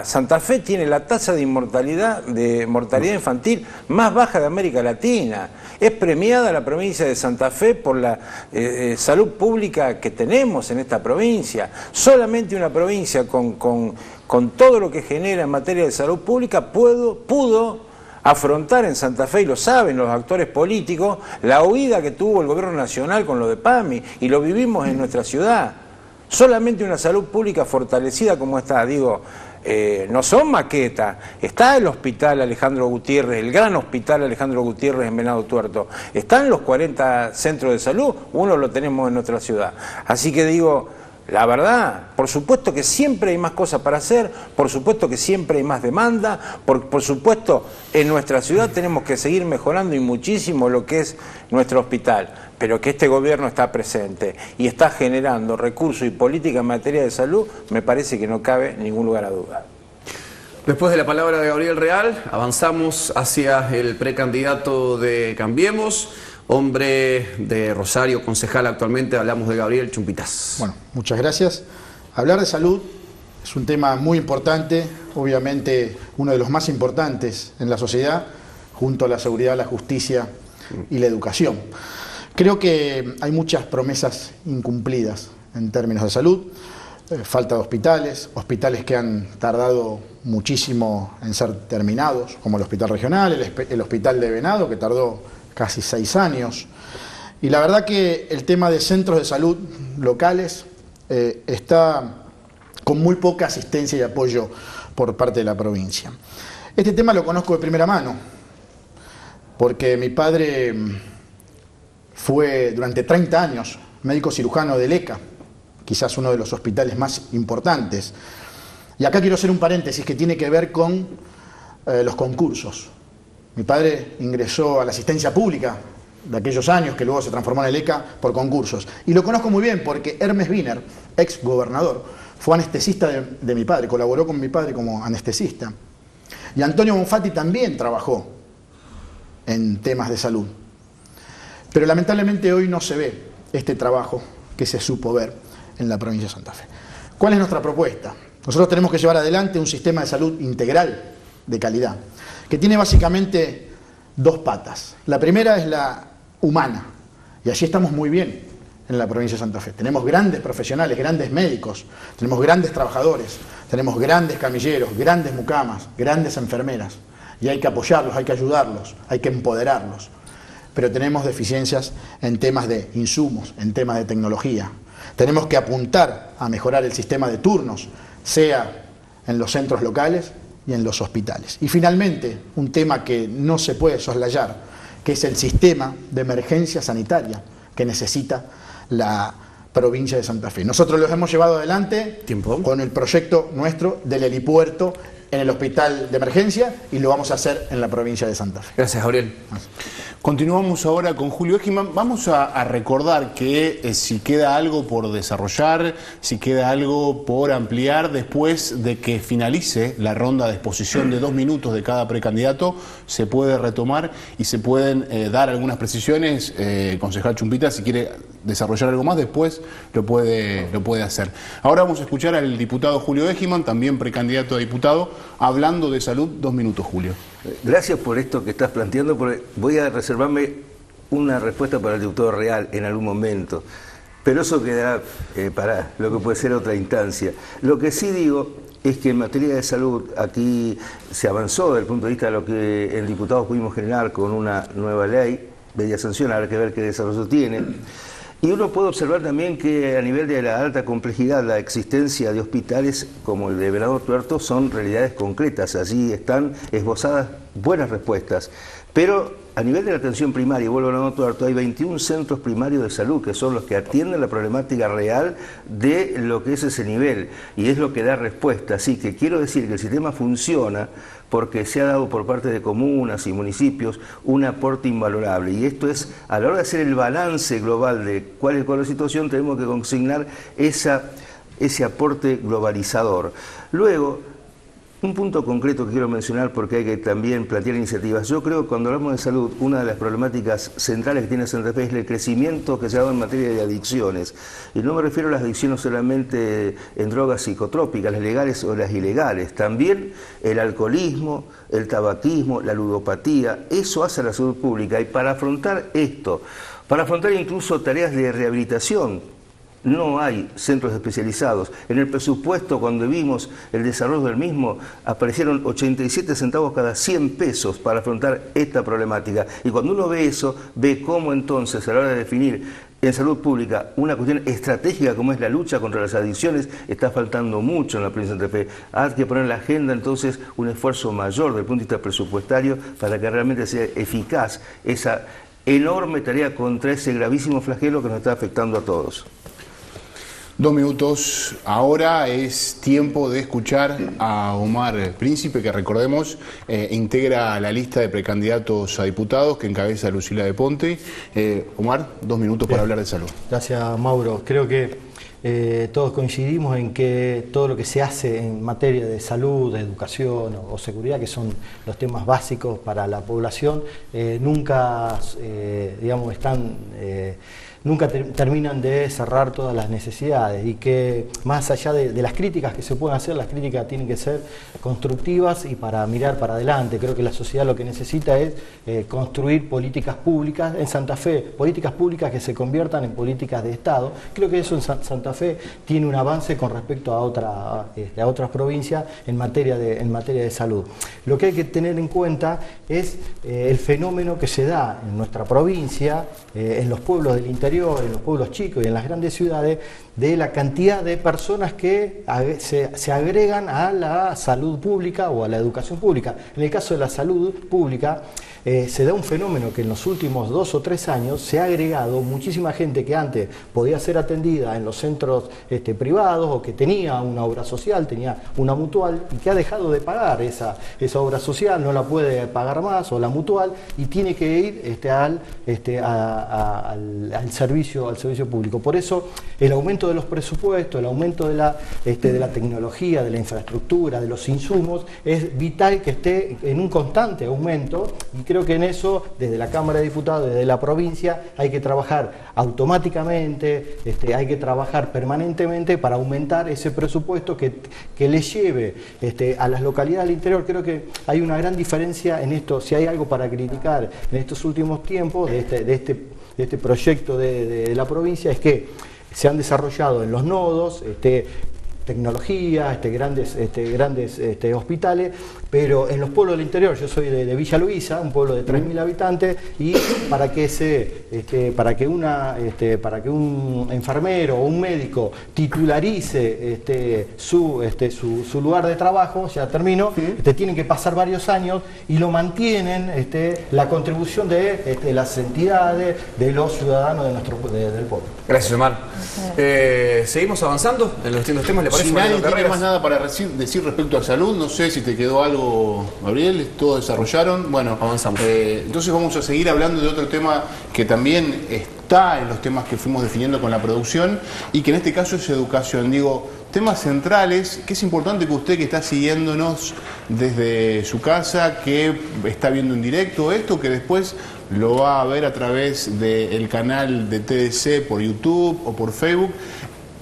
Santa Fe tiene la tasa de mortalidad infantil más baja de América Latina. Es premiada la provincia de Santa Fe por la salud pública que tenemos en esta provincia. Solamente una provincia con todo lo que genera en materia de salud pública pudo afrontar en Santa Fe, y lo saben los actores políticos, la huida que tuvo el gobierno nacional con lo de PAMI, y lo vivimos en nuestra ciudad. Solamente una salud pública fortalecida como está, digo, no son maquetas. Está el hospital Alejandro Gutiérrez, el gran hospital Alejandro Gutiérrez en Venado Tuerto. Están los 40 centros de salud, uno lo tenemos en nuestra ciudad. Así que digo, la verdad, por supuesto que siempre hay más cosas para hacer, por supuesto que siempre hay más demanda, por supuesto en nuestra ciudad tenemos que seguir mejorando y muchísimo lo que es nuestro hospital, pero que este gobierno está presente y está generando recursos y política en materia de salud, me parece que no cabe ningún lugar a duda. Después de la palabra de Gabriel Real, avanzamos hacia el precandidato de Cambiemos, hombre de Rosario, concejal actualmente. Hablamos de Gabriel Chumpitaz. Bueno, muchas gracias. Hablar de salud es un tema muy importante, obviamente uno de los más importantes en la sociedad, junto a la seguridad, la justicia y la educación. Creo que hay muchas promesas incumplidas en términos de salud. Falta de hospitales que han tardado muchísimo en ser terminados, como el hospital regional, el hospital de Venado, que tardó casi 6 años. Y la verdad que el tema de centros de salud locales está con muy poca asistencia y apoyo por parte de la provincia. Este tema lo conozco de primera mano, porque mi padre fue durante 30 años médico cirujano del ECA, quizás uno de los hospitales más importantes. Y acá quiero hacer un paréntesis que tiene que ver con los concursos. Mi padre ingresó a la asistencia pública de aquellos años, que luego se transformó en el ECA, por concursos. Y lo conozco muy bien porque Hermes Wiener, ex gobernador, fue anestesista de mi padre, colaboró con mi padre como anestesista. Y Antonio Bonfatti también trabajó en temas de salud. Pero lamentablemente hoy no se ve este trabajo que se supo ver en la provincia de Santa Fe. ¿Cuál es nuestra propuesta? Nosotros tenemos que llevar adelante un sistema de salud integral de calidad, que tiene básicamente 2 patas. La primera es la humana, y allí estamos muy bien en la provincia de Santa Fe. Tenemos grandes profesionales, grandes médicos, tenemos grandes trabajadores, tenemos grandes camilleros, grandes mucamas, grandes enfermeras, y hay que apoyarlos, hay que ayudarlos, hay que empoderarlos. Pero tenemos deficiencias en temas de insumos, en temas de tecnología. Tenemos que apuntar a mejorar el sistema de turnos, sea en los centros locales y en los hospitales. Y finalmente, un tema que no se puede soslayar, que es el sistema de emergencia sanitaria que necesita la provincia de Santa Fe. Nosotros los hemos llevado adelante con el proyecto nuestro del helipuerto en el hospital de emergencia y lo vamos a hacer en la provincia de Santa Fe. Gracias, Gabriel. Continuamos ahora con Julio Egiman. Vamos a recordar que si queda algo por desarrollar, si queda algo por ampliar, después de que finalice la ronda de exposición de 2 minutos de cada precandidato, se puede retomar y se pueden dar algunas precisiones. Concejal Chumpitaz, si quiere desarrollar algo más, después lo puede hacer. Ahora vamos a escuchar al diputado Julio Egiman, también precandidato a diputado, hablando de salud. 2 minutos, Julio. Gracias por esto que estás planteando, porque voy a reservarme una respuesta para el diputado Real en algún momento, pero eso quedará para lo que puede ser otra instancia. Lo que sí digo es que en materia de salud aquí se avanzó desde el punto de vista de lo que en diputados pudimos generar con una nueva ley, media sanción, habrá que ver qué desarrollo tiene. Y uno puede observar también que a nivel de la alta complejidad, la existencia de hospitales como el de Venado Tuerto son realidades concretas. Allí están esbozadas buenas respuestas. Pero a nivel de la atención primaria, y vuelvo a Venado Tuerto, hay 21 centros primarios de salud que son los que atienden la problemática real de lo que es ese nivel. Y es lo que da respuesta. Así que quiero decir que el sistema funciona porque se ha dado por parte de comunas y municipios un aporte invalorable. Y esto es, a la hora de hacer el balance global de cuál es la situación, tenemos que consignar ese aporte globalizador. Luego, un punto concreto que quiero mencionar porque hay que también plantear iniciativas. Yo creo que cuando hablamos de salud, una de las problemáticas centrales que tiene Santa Fe es el crecimiento que se ha dado en materia de adicciones. Y no me refiero a las adicciones solamente en drogas psicotrópicas, las legales o las ilegales. También el alcoholismo, el tabaquismo, la ludopatía, eso hace a la salud pública. Y para afrontar esto, para afrontar incluso tareas de rehabilitación, no hay centros especializados. En el presupuesto, cuando vimos el desarrollo del mismo, aparecieron 87 centavos cada 100 pesos para afrontar esta problemática. Y cuando uno ve eso, ve cómo entonces, a la hora de definir en salud pública una cuestión estratégica como es la lucha contra las adicciones, está faltando mucho en la provincia de Santa Fe. Hay que poner en la agenda entonces un esfuerzo mayor desde el punto de vista presupuestario para que realmente sea eficaz esa enorme tarea contra ese gravísimo flagelo que nos está afectando a todos. 2 minutos. Ahora es tiempo de escuchar a Omar Príncipe, que recordemos integra la lista de precandidatos a diputados que encabeza Lucila de Ponte. Omar, 2 minutos para hablar de salud. Gracias, Mauro. Creo que todos coincidimos en que todo lo que se hace en materia de salud, de educación o seguridad, que son los temas básicos para la población, nunca, digamos, nunca terminan de cerrar todas las necesidades, y que más allá de las críticas que se pueden hacer, las críticas tienen que ser constructivas y para mirar para adelante. Creo que la sociedad lo que necesita es construir políticas públicas en Santa Fe, políticas públicas que se conviertan en políticas de Estado. Creo que eso en Santa Fe tiene un avance con respecto a otras provincias en materia de salud. Lo que hay que tener en cuenta es el fenómeno que se da en nuestra provincia, en los pueblos del interior, en los pueblos chicos y en las grandes ciudades, de la cantidad de personas que se agregan a la salud pública o a la educación pública. En el caso de la salud pública, se da un fenómeno que en los últimos 2 o 3 años se ha agregado muchísima gente que antes podía ser atendida en los centros privados, o que tenía una obra social, tenía una mutual, y que ha dejado de pagar esa obra social, no la puede pagar más, o la mutual, y tiene que ir al servicio público. Por eso el aumento de los presupuestos, el aumento de la tecnología, de la infraestructura, de los insumos, es vital que esté en un constante aumento, y creo que en eso, desde la Cámara de Diputados, desde la provincia, hay que trabajar automáticamente, hay que trabajar permanentemente para aumentar ese presupuesto que le lleve a las localidades del interior. Creo que hay una gran diferencia en esto. Si hay algo para criticar en estos últimos tiempos de este proyecto de la provincia, es que se han desarrollado en los nodos tecnología, grandes hospitales, pero en los pueblos del interior, yo soy de Villa Luisa, un pueblo de 3.000 habitantes, y para que un enfermero o un médico titularice su lugar de trabajo, ya termino, tienen que pasar varios años, y lo mantienen la contribución de las entidades, de los ciudadanos del pueblo. Gracias, Omar. Seguimos avanzando en los distintos temas. ¿Le parece? Si nadie tiene más nada para decir respecto a salud, no sé si te quedó algo, Gabriel. Todos desarrollaron. Bueno, avanzamos. Entonces vamos a seguir hablando de otro tema que también está en los temas que fuimos definiendo con la producción, y que en este caso es educación. Digo, temas centrales, que es importante que usted, que está siguiéndonos desde su casa, que está viendo en directo esto, que después lo va a ver a través del canal de TDC por YouTube o por Facebook,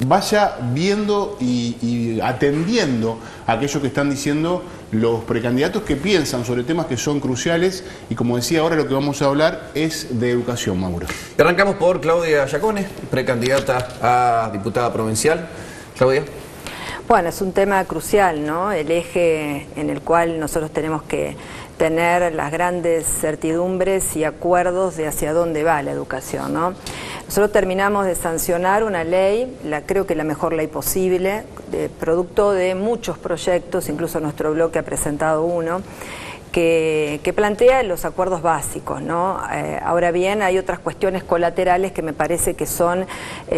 vaya viendo y atendiendo a aquello que están diciendo los precandidatos, que piensan sobre temas que son cruciales. Y como decía, ahora lo que vamos a hablar es de educación, Mauro. Arrancamos por Claudia Yacone, precandidata a diputada provincial. Claudia. Bueno, es un tema crucial, ¿no? El eje en el cual nosotros tenemos que tener las grandes certidumbres y acuerdos de hacia dónde va la educación, ¿no? Nosotros terminamos de sancionar una ley, creo que la mejor ley posible, producto de muchos proyectos, incluso nuestro bloque ha presentado uno, que plantea los acuerdos básicos, ¿no? Ahora bien, hay otras cuestiones colaterales que me parece que son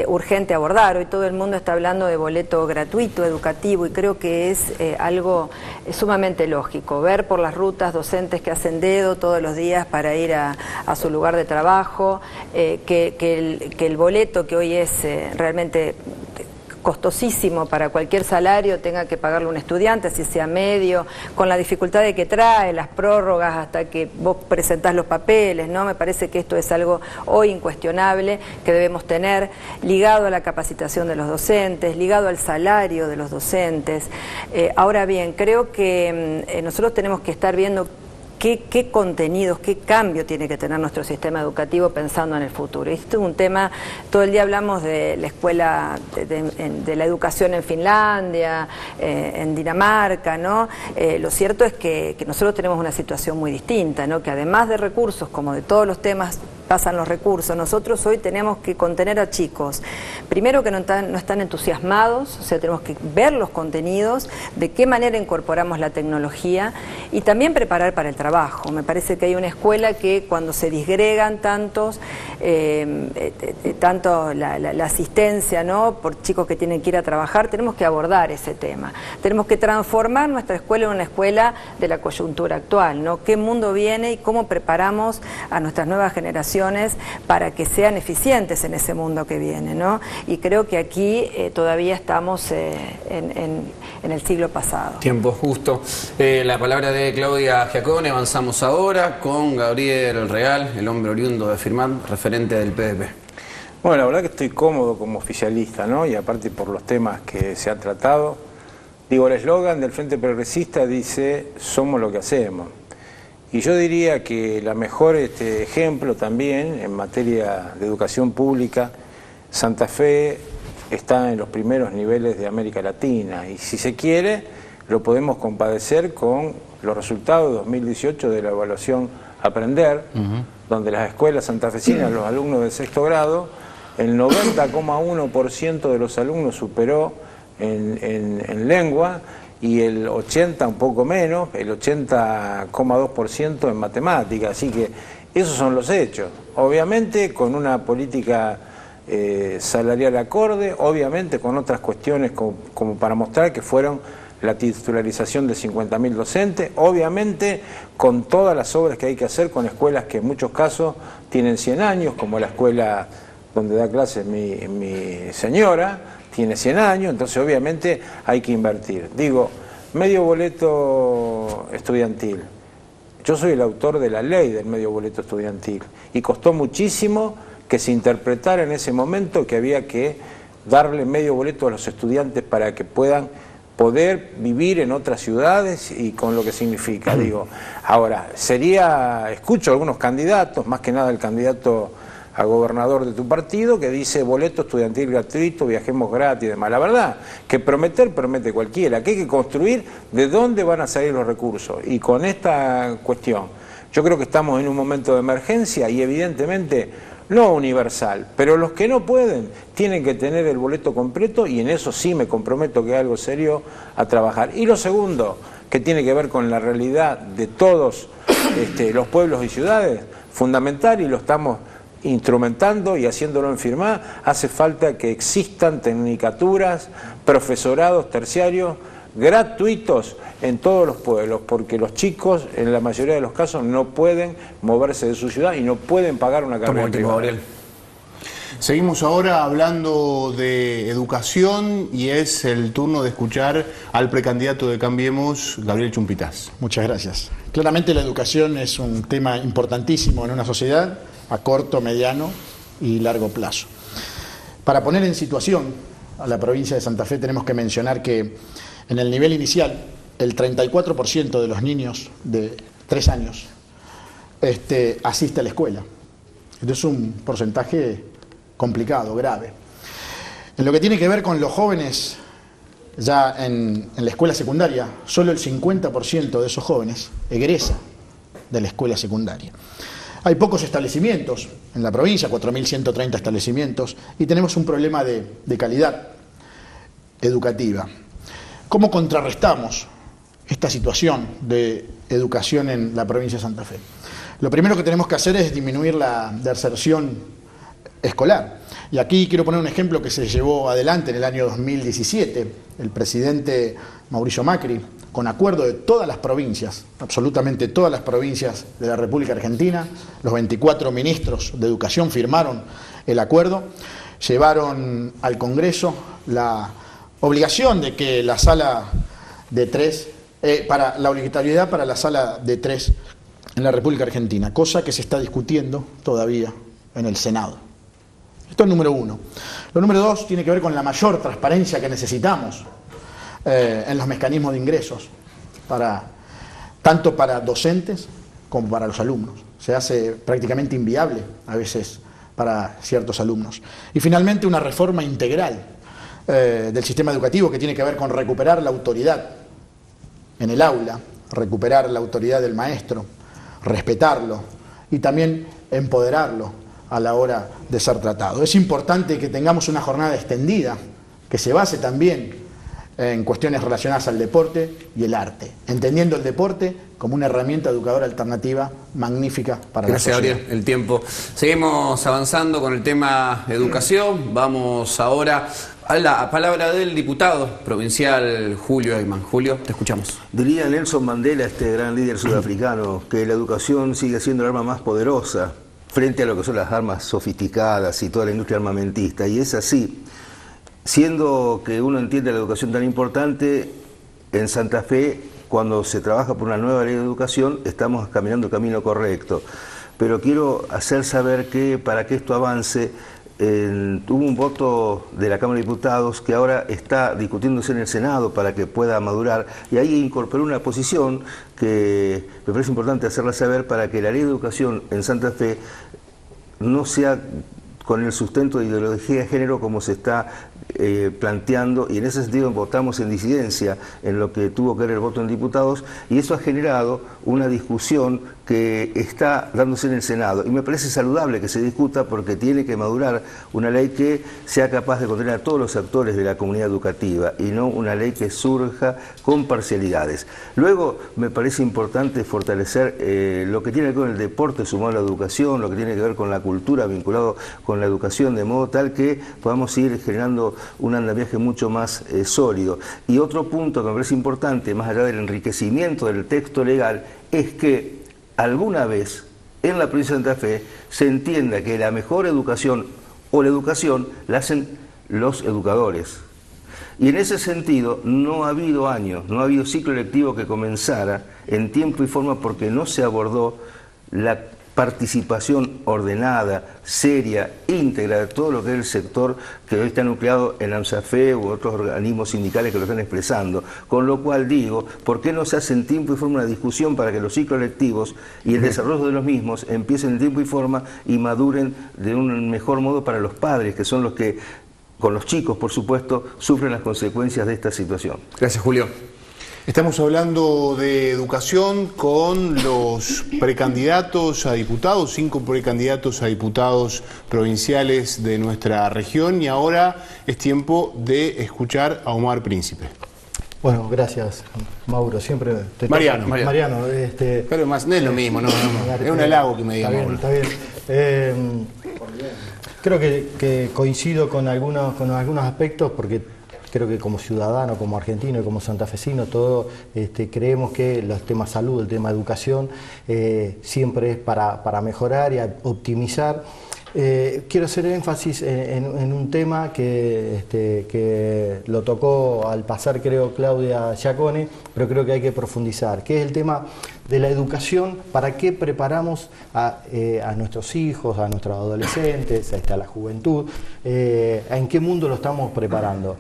urgente abordar. Hoy todo el mundo está hablando de boleto gratuito, educativo, y creo que es algo sumamente lógico. Ver por las rutas docentes que hacen dedo todos los días para ir a su lugar de trabajo, que el boleto, que hoy es realmente costosísimo para cualquier salario, tenga que pagarlo un estudiante, así sea medio, con la dificultad de que trae, las prórrogas hasta que vos presentás los papeles, ¿no? Me parece que esto es algo hoy incuestionable que debemos tener, ligado a la capacitación de los docentes, ligado al salario de los docentes. Ahora bien, creo que nosotros tenemos que estar viendo qué contenidos, qué cambio tiene que tener nuestro sistema educativo pensando en el futuro. Esto es un tema, todo el día hablamos de la escuela, de la educación en Finlandia, en Dinamarca, ¿no? Lo cierto es que nosotros tenemos una situación muy distinta, ¿no? Que además de recursos, como de todos los temas pasan los recursos, nosotros hoy tenemos que contener a chicos, primero que no están entusiasmados, o sea, tenemos que ver los contenidos, de qué manera incorporamos la tecnología, y también preparar para el trabajo. Me parece que hay una escuela que cuando se disgregan tanto la asistencia, ¿no?, por chicos que tienen que ir a trabajar, tenemos que abordar ese tema. Tenemos que transformar nuestra escuela en una escuela de la coyuntura actual, ¿no? ¿Qué mundo viene y cómo preparamos a nuestras nuevas generaciones condiciones para que sean eficientes en ese mundo que viene, ¿no? Y creo que aquí todavía estamos en el siglo pasado. Tiempo justo. La palabra de Claudia Giacone. Avanzamos ahora con Gabriel Real, el hombre oriundo de Firmat, referente del PDP. Bueno, la verdad que estoy cómodo como oficialista, ¿no? Y aparte por los temas que se han tratado. Digo, el eslogan del Frente Progresista dice, somos lo que hacemos. Y yo diría que la mejor ejemplo también en materia de educación pública, Santa Fe está en los primeros niveles de América Latina. Y si se quiere, lo podemos compadecer con los resultados de 2018 de la evaluación Aprender, donde las escuelas santafesinas, los alumnos de sexto grado, el 90,1% de los alumnos superó en lengua y el 80, un poco menos, el 80,2% en matemáticas. Así que esos son los hechos. Obviamente con una política salarial acorde, obviamente con otras cuestiones como para mostrar que fueron la titularización de 50.000 docentes, obviamente con todas las obras que hay que hacer con escuelas que en muchos casos tienen 100 años, como la escuela donde da clases mi señora, tiene 100 años, entonces obviamente hay que invertir. Digo, medio boleto estudiantil. Yo soy el autor de la ley del medio boleto estudiantil y costó muchísimo que se interpretara en ese momento que había que darle medio boleto a los estudiantes para que puedan poder vivir en otras ciudades y con lo que significa. Digo, ahora, escucho algunos candidatos, más que nada el candidato a gobernador de tu partido, que dice boleto estudiantil gratuito, viajemos gratis y demás. La verdad, que promete cualquiera, que hay que construir de dónde van a salir los recursos. Y con esta cuestión, yo creo que estamos en un momento de emergencia y evidentemente no universal, pero los que no pueden tienen que tener el boleto completo y en eso sí me comprometo que es algo serio a trabajar. Y lo segundo, que tiene que ver con la realidad de todos los pueblos y ciudades, fundamental, y lo estamos instrumentando y haciéndolo en Firmat, hace falta que existan tecnicaturas, profesorados terciarios gratuitos en todos los pueblos, porque los chicos en la mayoría de los casos no pueden moverse de su ciudad y no pueden pagar una carrera privada. Gabriel. Seguimos ahora hablando de educación y es el turno de escuchar al precandidato de Cambiemos, Gabriel Chumpitaz. Muchas gracias. Claramente la educación es un tema importantísimo en una sociedad a corto, mediano y largo plazo. Para poner en situación a la provincia de Santa Fe tenemos que mencionar que en el nivel inicial el 34% de los niños de 3 años asiste a la escuela. Esto es un porcentaje complicado, grave. En lo que tiene que ver con los jóvenes ya en la escuela secundaria, solo el 50% de esos jóvenes egresa de la escuela secundaria. Hay pocos establecimientos en la provincia, 4.130 establecimientos, y tenemos un problema de calidad educativa. ¿Cómo contrarrestamos esta situación de educación en la provincia de Santa Fe? Lo primero que tenemos que hacer es disminuir la deserción escolar. Y aquí quiero poner un ejemplo que se llevó adelante en el año 2017. El presidente Mauricio Macri, con acuerdo de todas las provincias, absolutamente todas las provincias de la República Argentina, los 24 ministros de Educación firmaron el acuerdo, llevaron al Congreso la obligación de que la sala de 3, para la obligatoriedad para la sala de 3 en la República Argentina, cosa que se está discutiendo todavía en el Senado. Esto es número 1. Lo número 2 tiene que ver con la mayor transparencia que necesitamos en los mecanismos de ingresos, tanto para docentes como para los alumnos. Se hace prácticamente inviable a veces para ciertos alumnos. Y finalmente una reforma integral del sistema educativo que tiene que ver con recuperar la autoridad en el aula, recuperar la autoridad del maestro, respetarlo y también empoderarlo a la hora de ser tratado. Es importante que tengamos una jornada extendida que se base también en cuestiones relacionadas al deporte y el arte, entendiendo el deporte como una herramienta educadora alternativa magnífica para la sociedad. Gracias, Gabriel. El tiempo. Seguimos avanzando con el tema educación. Vamos ahora a la palabra del diputado provincial Julio Ayman. Julio, te escuchamos. Diría Nelson Mandela, este gran líder sudafricano, que la educación sigue siendo el arma más poderosa frente a lo que son las armas sofisticadas y toda la industria armamentista, y es así. Siendo que uno entiende la educación tan importante, en Santa Fe, cuando se trabaja por una nueva ley de educación, estamos caminando el camino correcto. Pero quiero hacer saber que para que esto avance, hubo un voto de la Cámara de Diputados que ahora está discutiéndose en el Senado para que pueda madurar, y ahí incorporó una posición que me parece importante hacerla saber para que la ley de educación en Santa Fe no sea con el sustento de ideología de género como se está planteando, y en ese sentido votamos en disidencia en lo que tuvo que ver el voto en diputados, y eso ha generado una discusión que está dándose en el Senado, y me parece saludable que se discuta porque tiene que madurar una ley que sea capaz de contener a todos los actores de la comunidad educativa y no una ley que surja con parcialidades. Luego me parece importante fortalecer lo que tiene que ver con el deporte sumado a la educación, lo que tiene que ver con la cultura vinculado con la educación, de modo tal que podamos ir generando un andamiaje mucho más sólido. Y otro punto que me parece importante, más allá del enriquecimiento del texto legal, es que alguna vez en la provincia de Santa Fe se entienda que la mejor educación o la educación la hacen los educadores. Y en ese sentido no ha habido años, no ha habido ciclo lectivo que comenzara en tiempo y forma porque no se abordó la participación ordenada, seria, íntegra de todo lo que es el sector que hoy está nucleado en AMSAFE u otros organismos sindicales que lo están expresando. Con lo cual digo, ¿por qué no se hace en tiempo y forma una discusión para que los ciclos lectivos y el desarrollo de los mismos empiecen en tiempo y forma y maduren de un mejor modo para los padres, que son los que, con los chicos por supuesto, sufren las consecuencias de esta situación? Gracias, Julio. Estamos hablando de educación con los precandidatos a diputados, 5 precandidatos a diputados provinciales de nuestra región, y ahora es tiempo de escuchar a Omar Príncipe. Bueno, gracias, Mauro. Siempre te Mariano. Pero más no es lo mismo, no, es un halago que me diga Mauro. Está bien. Creo que coincido con algunos aspectos, porque creo que como ciudadano, como argentino y como santafesino, todos creemos que los temas salud, el tema educación, siempre es para mejorar y optimizar. Quiero hacer énfasis en un tema que lo tocó al pasar, creo, Claudia Giacone, pero creo que hay que profundizar, que es el tema de la educación. ¿Para qué preparamos a nuestros hijos, a nuestros adolescentes, a la juventud? ¿En qué mundo lo estamos preparando?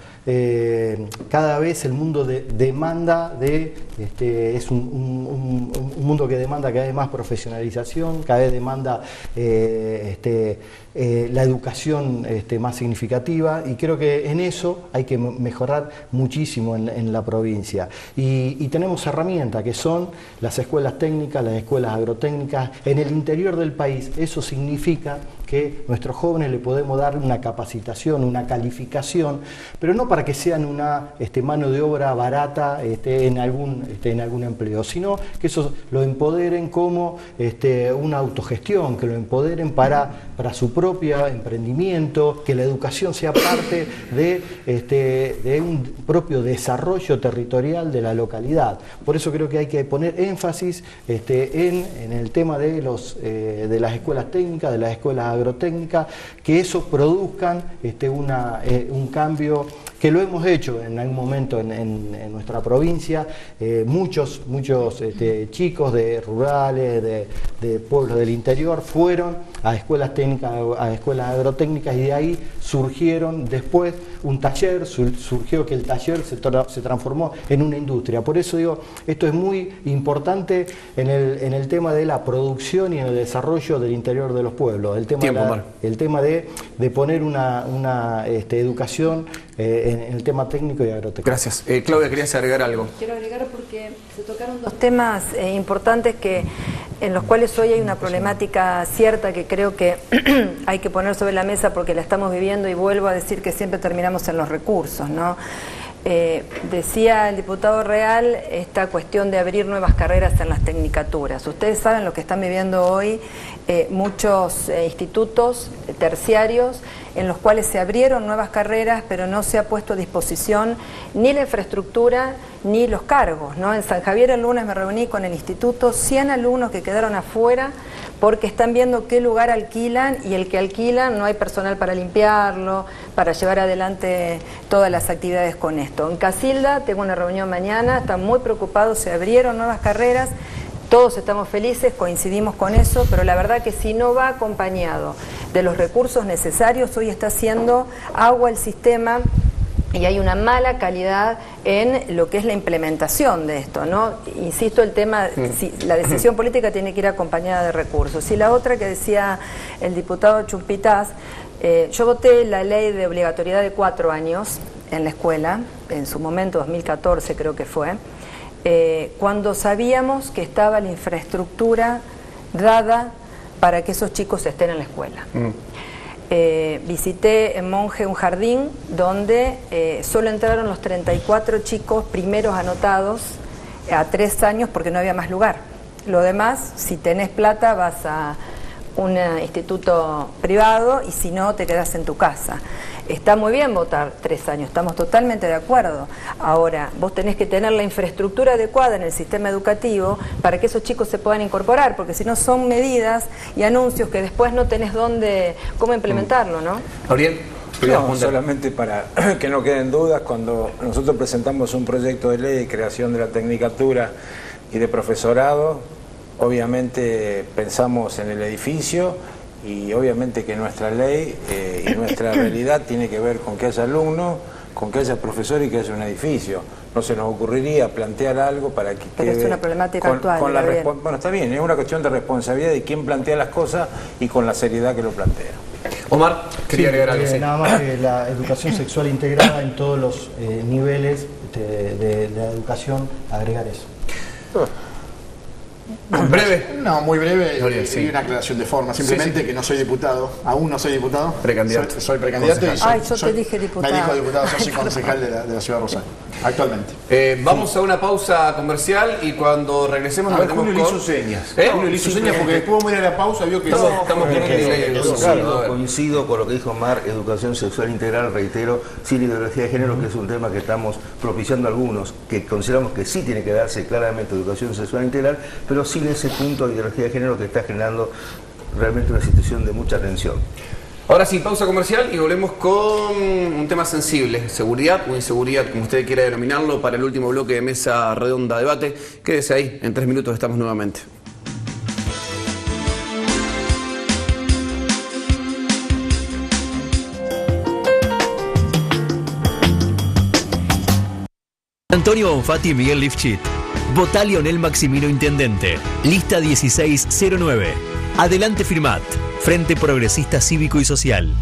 Cada vez el mundo demanda es un mundo que demanda cada vez más profesionalización, cada vez demanda la educación más significativa, y creo que en eso hay que mejorar muchísimo en la provincia. Y tenemos herramientas que son las escuelas técnicas, las escuelas agrotécnicas en el interior del país. Eso significa que nuestros jóvenes le podemos dar una capacitación, una calificación, pero no para que sean una mano de obra barata en algún empleo, sino que eso lo empoderen como una autogestión, que lo empoderen para su propio emprendimiento, que la educación sea parte de un propio desarrollo territorial de la localidad. Por eso creo que hay que poner énfasis en el tema de las escuelas técnicas, de las escuelas agrotécnicas, que eso produzcan un cambio, que lo hemos hecho en algún momento en nuestra provincia. Muchos chicos de rurales, de pueblos del interior, fueron a escuelas técnicas, a escuelas agrotécnicas, y de ahí surgieron después un taller, surgió que el taller se transformó en una industria. Por eso digo, esto es muy importante en el tema de la producción y en el desarrollo del interior de los pueblos, el tema de poner una educación en el tema técnico y agrotécnico. Gracias. Claudia, ¿querías agregar algo? Quiero agregar porque se tocaron dos temas importantes en los cuales hoy hay una problemática cierta que creo que hay que poner sobre la mesa porque la estamos viviendo, y vuelvo a decir que siempre terminamos en los recursos, ¿no? Decía el diputado Real esta cuestión de abrir nuevas carreras en las tecnicaturas. Ustedes saben lo que están viviendo hoy muchos institutos terciarios en los cuales se abrieron nuevas carreras, pero no se ha puesto a disposición ni la infraestructura ni los cargos, ¿no? En San Javier el lunes me reuní con el instituto, 100 alumnos que quedaron afuera porque están viendo qué lugar alquilan y el que alquilan no hay personal para limpiarlo, para llevar adelante todas las actividades con esto. En Casilda tengo una reunión mañana, están muy preocupados, se abrieron nuevas carreras, todos estamos felices, coincidimos con eso, pero la verdad que si no va acompañado de los recursos necesarios, hoy está haciendo agua el sistema y hay una mala calidad en lo que es la implementación de esto, ¿no? Insisto, el tema, si la decisión política tiene que ir acompañada de recursos. Y la otra que decía el diputado Chumpitaz, yo voté la ley de obligatoriedad de 4 años en la escuela, en su momento, 2014 creo que fue, cuando sabíamos que estaba la infraestructura dada para que esos chicos estén en la escuela. Visité en Monje un jardín donde solo entraron los 34 chicos primeros anotados a 3 años porque no había más lugar. Lo demás, si tenés plata, vas a un instituto privado y si no, te quedás en tu casa. Está muy bien votar 3 años, estamos totalmente de acuerdo. Ahora, vos tenés que tener la infraestructura adecuada en el sistema educativo para que esos chicos se puedan incorporar, porque si no son medidas y anuncios que después no tenés cómo implementarlo, ¿no? Gabriel. No, solamente para que no queden dudas, cuando nosotros presentamos un proyecto de ley de creación de la tecnicatura y de profesorado, obviamente pensamos en el edificio y obviamente que nuestra ley y nuestra realidad tiene que ver con que haya alumnos, con que haya profesor y que haya un edificio. No se nos ocurriría plantear algo para que pero quede... es una problemática actual. Bueno, está bien, es una cuestión de responsabilidad de quién plantea las cosas y con la seriedad que lo plantea. Omar, quería agregar algo. Nada más que la educación sexual integrada en todos los niveles de la educación, agregar eso. ¿Breve? No, muy breve. Gabriel, sí. Y una aclaración de forma. Simplemente que no soy diputado. Aún no soy diputado. Precandidato. Soy precandidato. Ay, yo te dije diputado. Me dijo diputado, yo soy concejal de la ciudad de Rosario. Actualmente. Vamos a una pausa comercial y cuando regresemos nos metemos Julio con... le hizo señas. Julio le hizo señas porque después vamos a ir a la pausa, vio que... Coincido con lo que dijo Omar, educación sexual integral, reitero, sin ideología de género, que es un tema que estamos propiciando algunos, que consideramos que sí tiene que darse claramente educación sexual integral, pero sin ese punto de ideología de género que está generando realmente una situación de mucha tensión. Ahora sí, pausa comercial y volvemos con un tema sensible, seguridad o inseguridad, como usted quiera denominarlo, para el último bloque de Mesa Redonda Debate. Quédese ahí, en 3 minutos estamos nuevamente. Antonio Bonfatti y Miguel Lifchit. Votá Lionel Maximino Intendente. Lista 1609. Adelante Firmat. Frente Progresista Cívico y Social.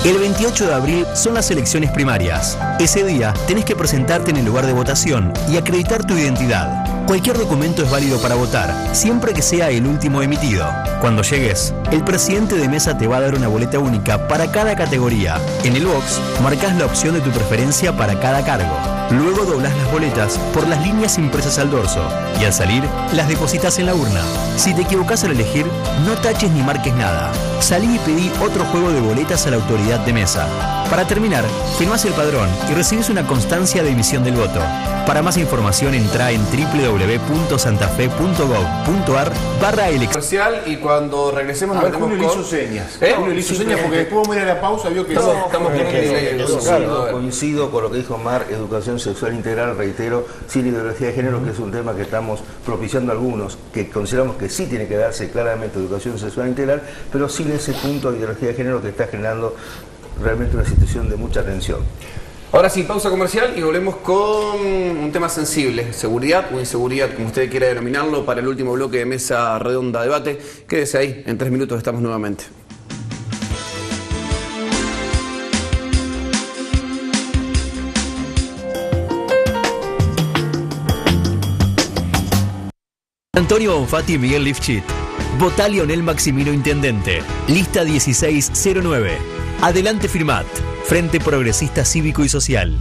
El 28 de abril son las elecciones primarias. Ese día tenés que presentarte en el lugar de votación y acreditar tu identidad. Cualquier documento es válido para votar, siempre que sea el último emitido. Cuando llegues, el presidente de mesa te va a dar una boleta única para cada categoría. En el box, marcás la opción de tu preferencia para cada cargo. Luego doblás las boletas por las líneas impresas al dorso y al salir, las depositas en la urna. Si te equivocás al elegir, no taches ni marques nada. Salí y pedí otro juego de boletas a la autoridad de mesa. Para terminar, firmás el padrón y recibís una constancia de emisión del voto. Para más información entra en www.santafe.gov.ar/elección. Y cuando regresemos nos metemos con... Julio le hizo señas. Julio le hizo señas porque después vamos a ir a la pausa, vio que... Coincido con lo que dijo Omar, educación sexual integral, reitero, sin ideología de género, que es un tema que estamos propiciando algunos, que consideramos que sí tiene que darse claramente educación sexual integral, pero sin ese punto de ideología de género que está generando realmente una situación de mucha tensión. Ahora sí, pausa comercial y volvemos con un tema sensible, seguridad o inseguridad, como usted quiera denominarlo, para el último bloque de Mesa Redonda Debate. Quédese ahí, en 3 minutos estamos nuevamente. Antonio Bonfatti y Miguel Lifchit. Votá Lionel Maximino Intendente. Lista 1609. Adelante Firmat. Frente Progresista Cívico y Social.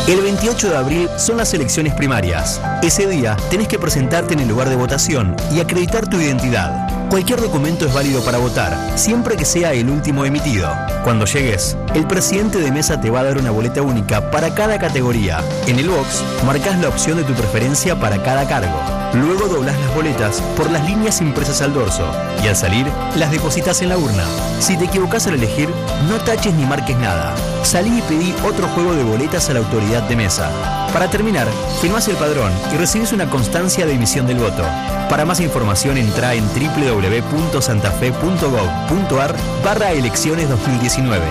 El 28 de abril son las elecciones primarias. Ese día tenés que presentarte en el lugar de votación y acreditar tu identidad. Cualquier documento es válido para votar, siempre que sea el último emitido. Cuando llegues, el presidente de mesa te va a dar una boleta única para cada categoría. En el box, marcás la opción de tu preferencia para cada cargo. Luego doblás las boletas por las líneas impresas al dorso y al salir, las depositas en la urna. Si te equivocás al elegir, no taches ni marques nada. Salí y pedí otro juego de boletas a la autoridad de mesa. Para terminar, firmás el padrón y recibís una constancia de emisión del voto. Para más información entrá en www.santafe.gov.ar/elecciones 2019.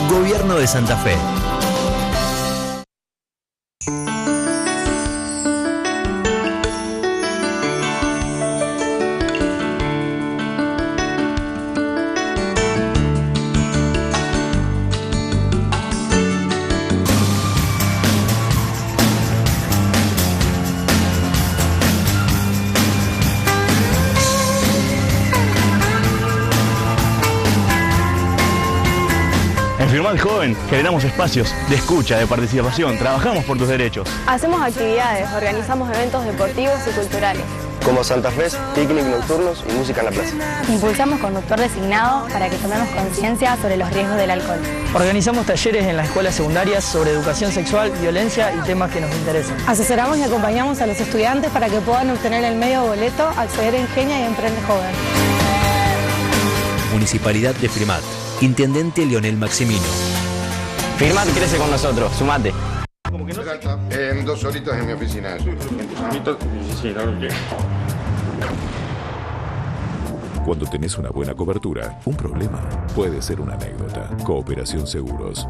Gobierno de Santa Fe. En Firmat Joven generamos espacios de escucha, de participación, trabajamos por tus derechos. Hacemos actividades, organizamos eventos deportivos y culturales. Como Santa Fe, picnic nocturnos y música en la plaza. Impulsamos conductor designado para que tomemos conciencia sobre los riesgos del alcohol. Organizamos talleres en las escuelas secundarias sobre educación sexual, violencia y temas que nos interesan. Asesoramos y acompañamos a los estudiantes para que puedan obtener el medio boleto, acceder a Ingenia y Emprende Joven. Municipalidad de Firmat. Intendente Leonel Maximino. Firmat crece con nosotros, sumate. En 2 horitas en mi oficina. Cuando tenés una buena cobertura, un problema puede ser una anécdota. Cooperación Seguros.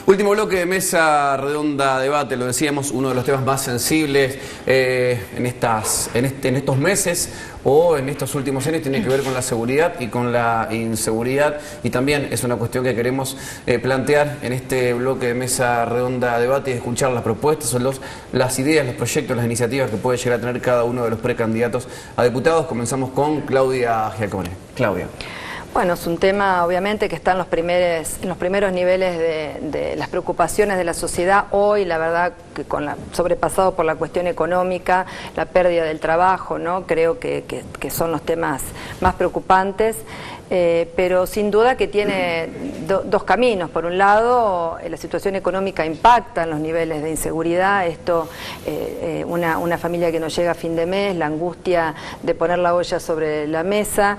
Último bloque de Mesa Redonda Debate, lo decíamos, uno de los temas más sensibles en estos meses o en estos últimos años tiene que ver con la seguridad y con la inseguridad, y también es una cuestión que queremos plantear en este bloque de Mesa Redonda Debate y escuchar las propuestas, las ideas, los proyectos, las iniciativas que puede llegar a tener cada uno de los precandidatos a diputados. Comenzamos con Claudia Giacone. Claudia. Bueno, es un tema obviamente que está en los primeros niveles de las preocupaciones de la sociedad hoy, la verdad que sobrepasado por la cuestión económica, la pérdida del trabajo, ¿no? Creo que son los temas más preocupantes. Pero sin duda que tiene dos caminos. Por un lado, la situación económica impacta en los niveles de inseguridad. Esto, una familia que no llega a fin de mes, la angustia de poner la olla sobre la mesa,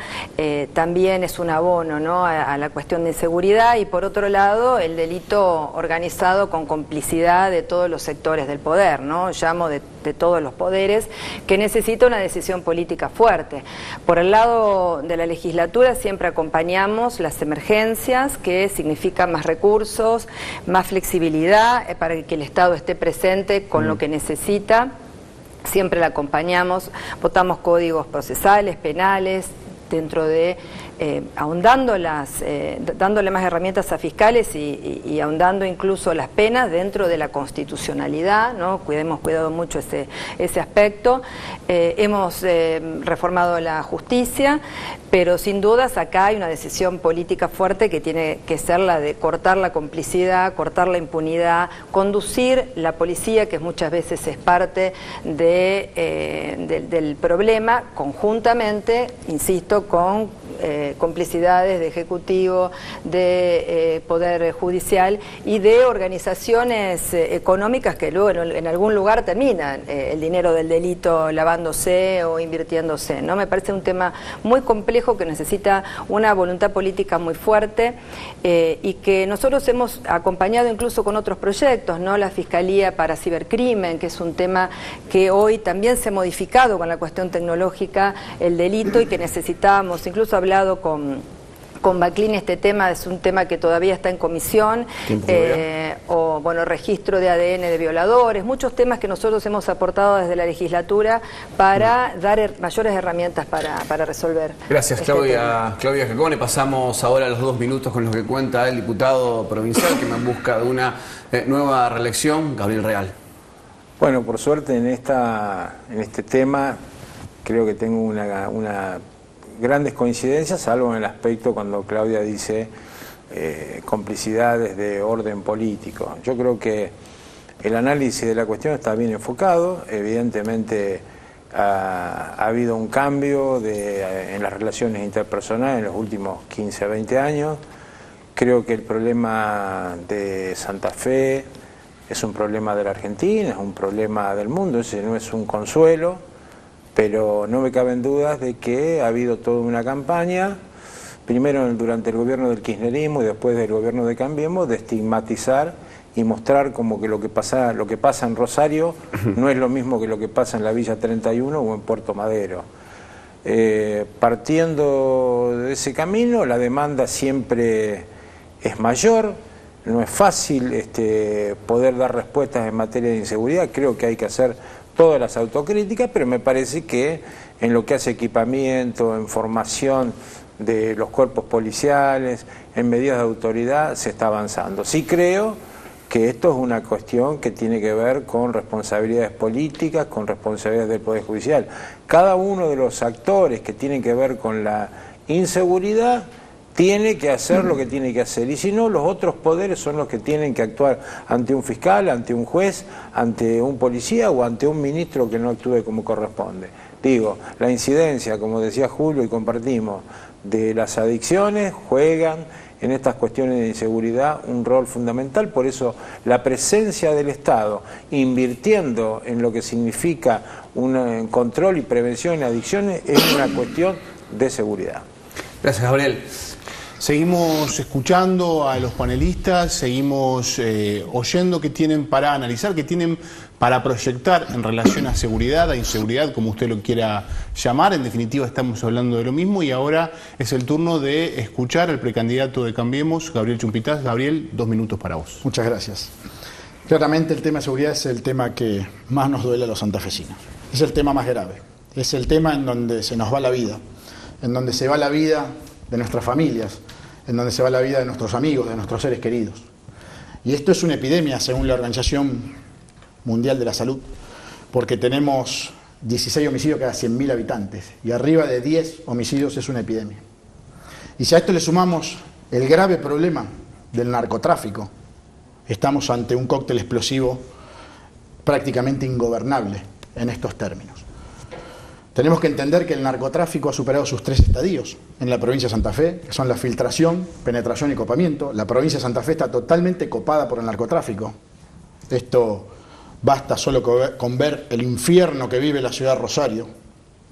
también es un abono, ¿no?, a la cuestión de inseguridad. Y por otro lado, el delito organizado con complicidad de todos los sectores del poder, ¿no? Llamo de todos los poderes, que necesita una decisión política fuerte. Por el lado de la legislatura siempre acompañamos las emergencias, que significan más recursos, más flexibilidad para que el Estado esté presente con lo que necesita. Siempre la acompañamos, votamos códigos procesales, penales, dentro de dándole más herramientas a fiscales y ahondando incluso las penas dentro de la constitucionalidad, ¿no? Hemos cuidado mucho ese aspecto. Hemos reformado la justicia, pero sin dudas acá hay una decisión política fuerte que tiene que ser la de cortar la complicidad, cortar la impunidad, conducir la policía, que muchas veces es parte del problema, conjuntamente, insisto, con complicidades de Ejecutivo, de Poder Judicial y de organizaciones económicas que luego en algún lugar terminan el dinero del delito lavándose o invirtiéndose, ¿no? Me parece un tema muy complejo que necesita una voluntad política muy fuerte y que nosotros hemos acompañado incluso con otros proyectos, ¿no? La Fiscalía para Cibercrimen, que es un tema que hoy también se ha modificado con la cuestión tecnológica, el delito, y que necesitábamos, incluso hablado con Baclín, este tema es un tema que todavía está en comisión, o bueno, registro de ADN de violadores, muchos temas que nosotros hemos aportado desde la legislatura para dar mayores herramientas para resolver. Gracias, Claudia Giacone. Pasamos ahora a los 2 minutos con los que cuenta el diputado provincial que me busca de una nueva reelección, Gabriel Real. Bueno, por suerte en este tema creo que tengo una grandes coincidencias, salvo en el aspecto cuando Claudia dice complicidades de orden político. Yo creo que el análisis de la cuestión está bien enfocado. Evidentemente ha habido un cambio en las relaciones interpersonales en los últimos 15 a 20 años. Creo que el problema de Santa Fe es un problema de la Argentina, es un problema del mundo, ese no es un consuelo, pero no me caben dudas de que ha habido toda una campaña, primero durante el gobierno del kirchnerismo y después del gobierno de Cambiemos, de estigmatizar y mostrar como que lo que pasa en Rosario no es lo mismo que lo que pasa en la Villa 31 o en Puerto Madero. Partiendo de ese camino, la demanda siempre es mayor, no es fácil poder dar respuestas en materia de inseguridad. Creo que hay que hacer todas las autocríticas, pero me parece que en lo que hace equipamiento, en formación de los cuerpos policiales, en medidas de autoridad, se está avanzando. Sí creo que esto es una cuestión que tiene que ver con responsabilidades políticas, con responsabilidades del Poder Judicial. Cada uno de los actores que tienen que ver con la inseguridad tiene que hacer lo que tiene que hacer, y si no, los otros poderes son los que tienen que actuar ante un fiscal, ante un juez, ante un policía o ante un ministro que no actúe como corresponde. Digo, la incidencia, como decía Julio y compartimos, de las adicciones juegan en estas cuestiones de inseguridad un rol fundamental. Por eso la presencia del Estado invirtiendo en lo que significa un control y prevención de adicciones es una cuestión de seguridad. Gracias, Gabriel. Seguimos escuchando a los panelistas, seguimos oyendo qué tienen para analizar, qué tienen para proyectar en relación a seguridad, a inseguridad, como usted lo quiera llamar. En definitiva, estamos hablando de lo mismo y ahora es el turno de escuchar al precandidato de Cambiemos, Gabriel Chumpitaz. Gabriel, 2 minutos para vos. Muchas gracias. Claramente el tema de seguridad es el tema que más nos duele a los santafesinos. Es el tema más grave. Es el tema en donde se nos va la vida, en donde se va la vida de nuestras familias, en donde se va la vida de nuestros amigos, de nuestros seres queridos. Y esto es una epidemia, según la Organización Mundial de la Salud, porque tenemos 16 homicidios cada 100.000 habitantes, y arriba de 10 homicidios es una epidemia. Y si a esto le sumamos el grave problema del narcotráfico, estamos ante un cóctel explosivo prácticamente ingobernable en estos términos. Tenemos que entender que el narcotráfico ha superado sus 3 estadios en la provincia de Santa Fe, que son la filtración, penetración y copamiento. La provincia de Santa Fe está totalmente copada por el narcotráfico. Esto basta solo con ver el infierno que vive la ciudad de Rosario,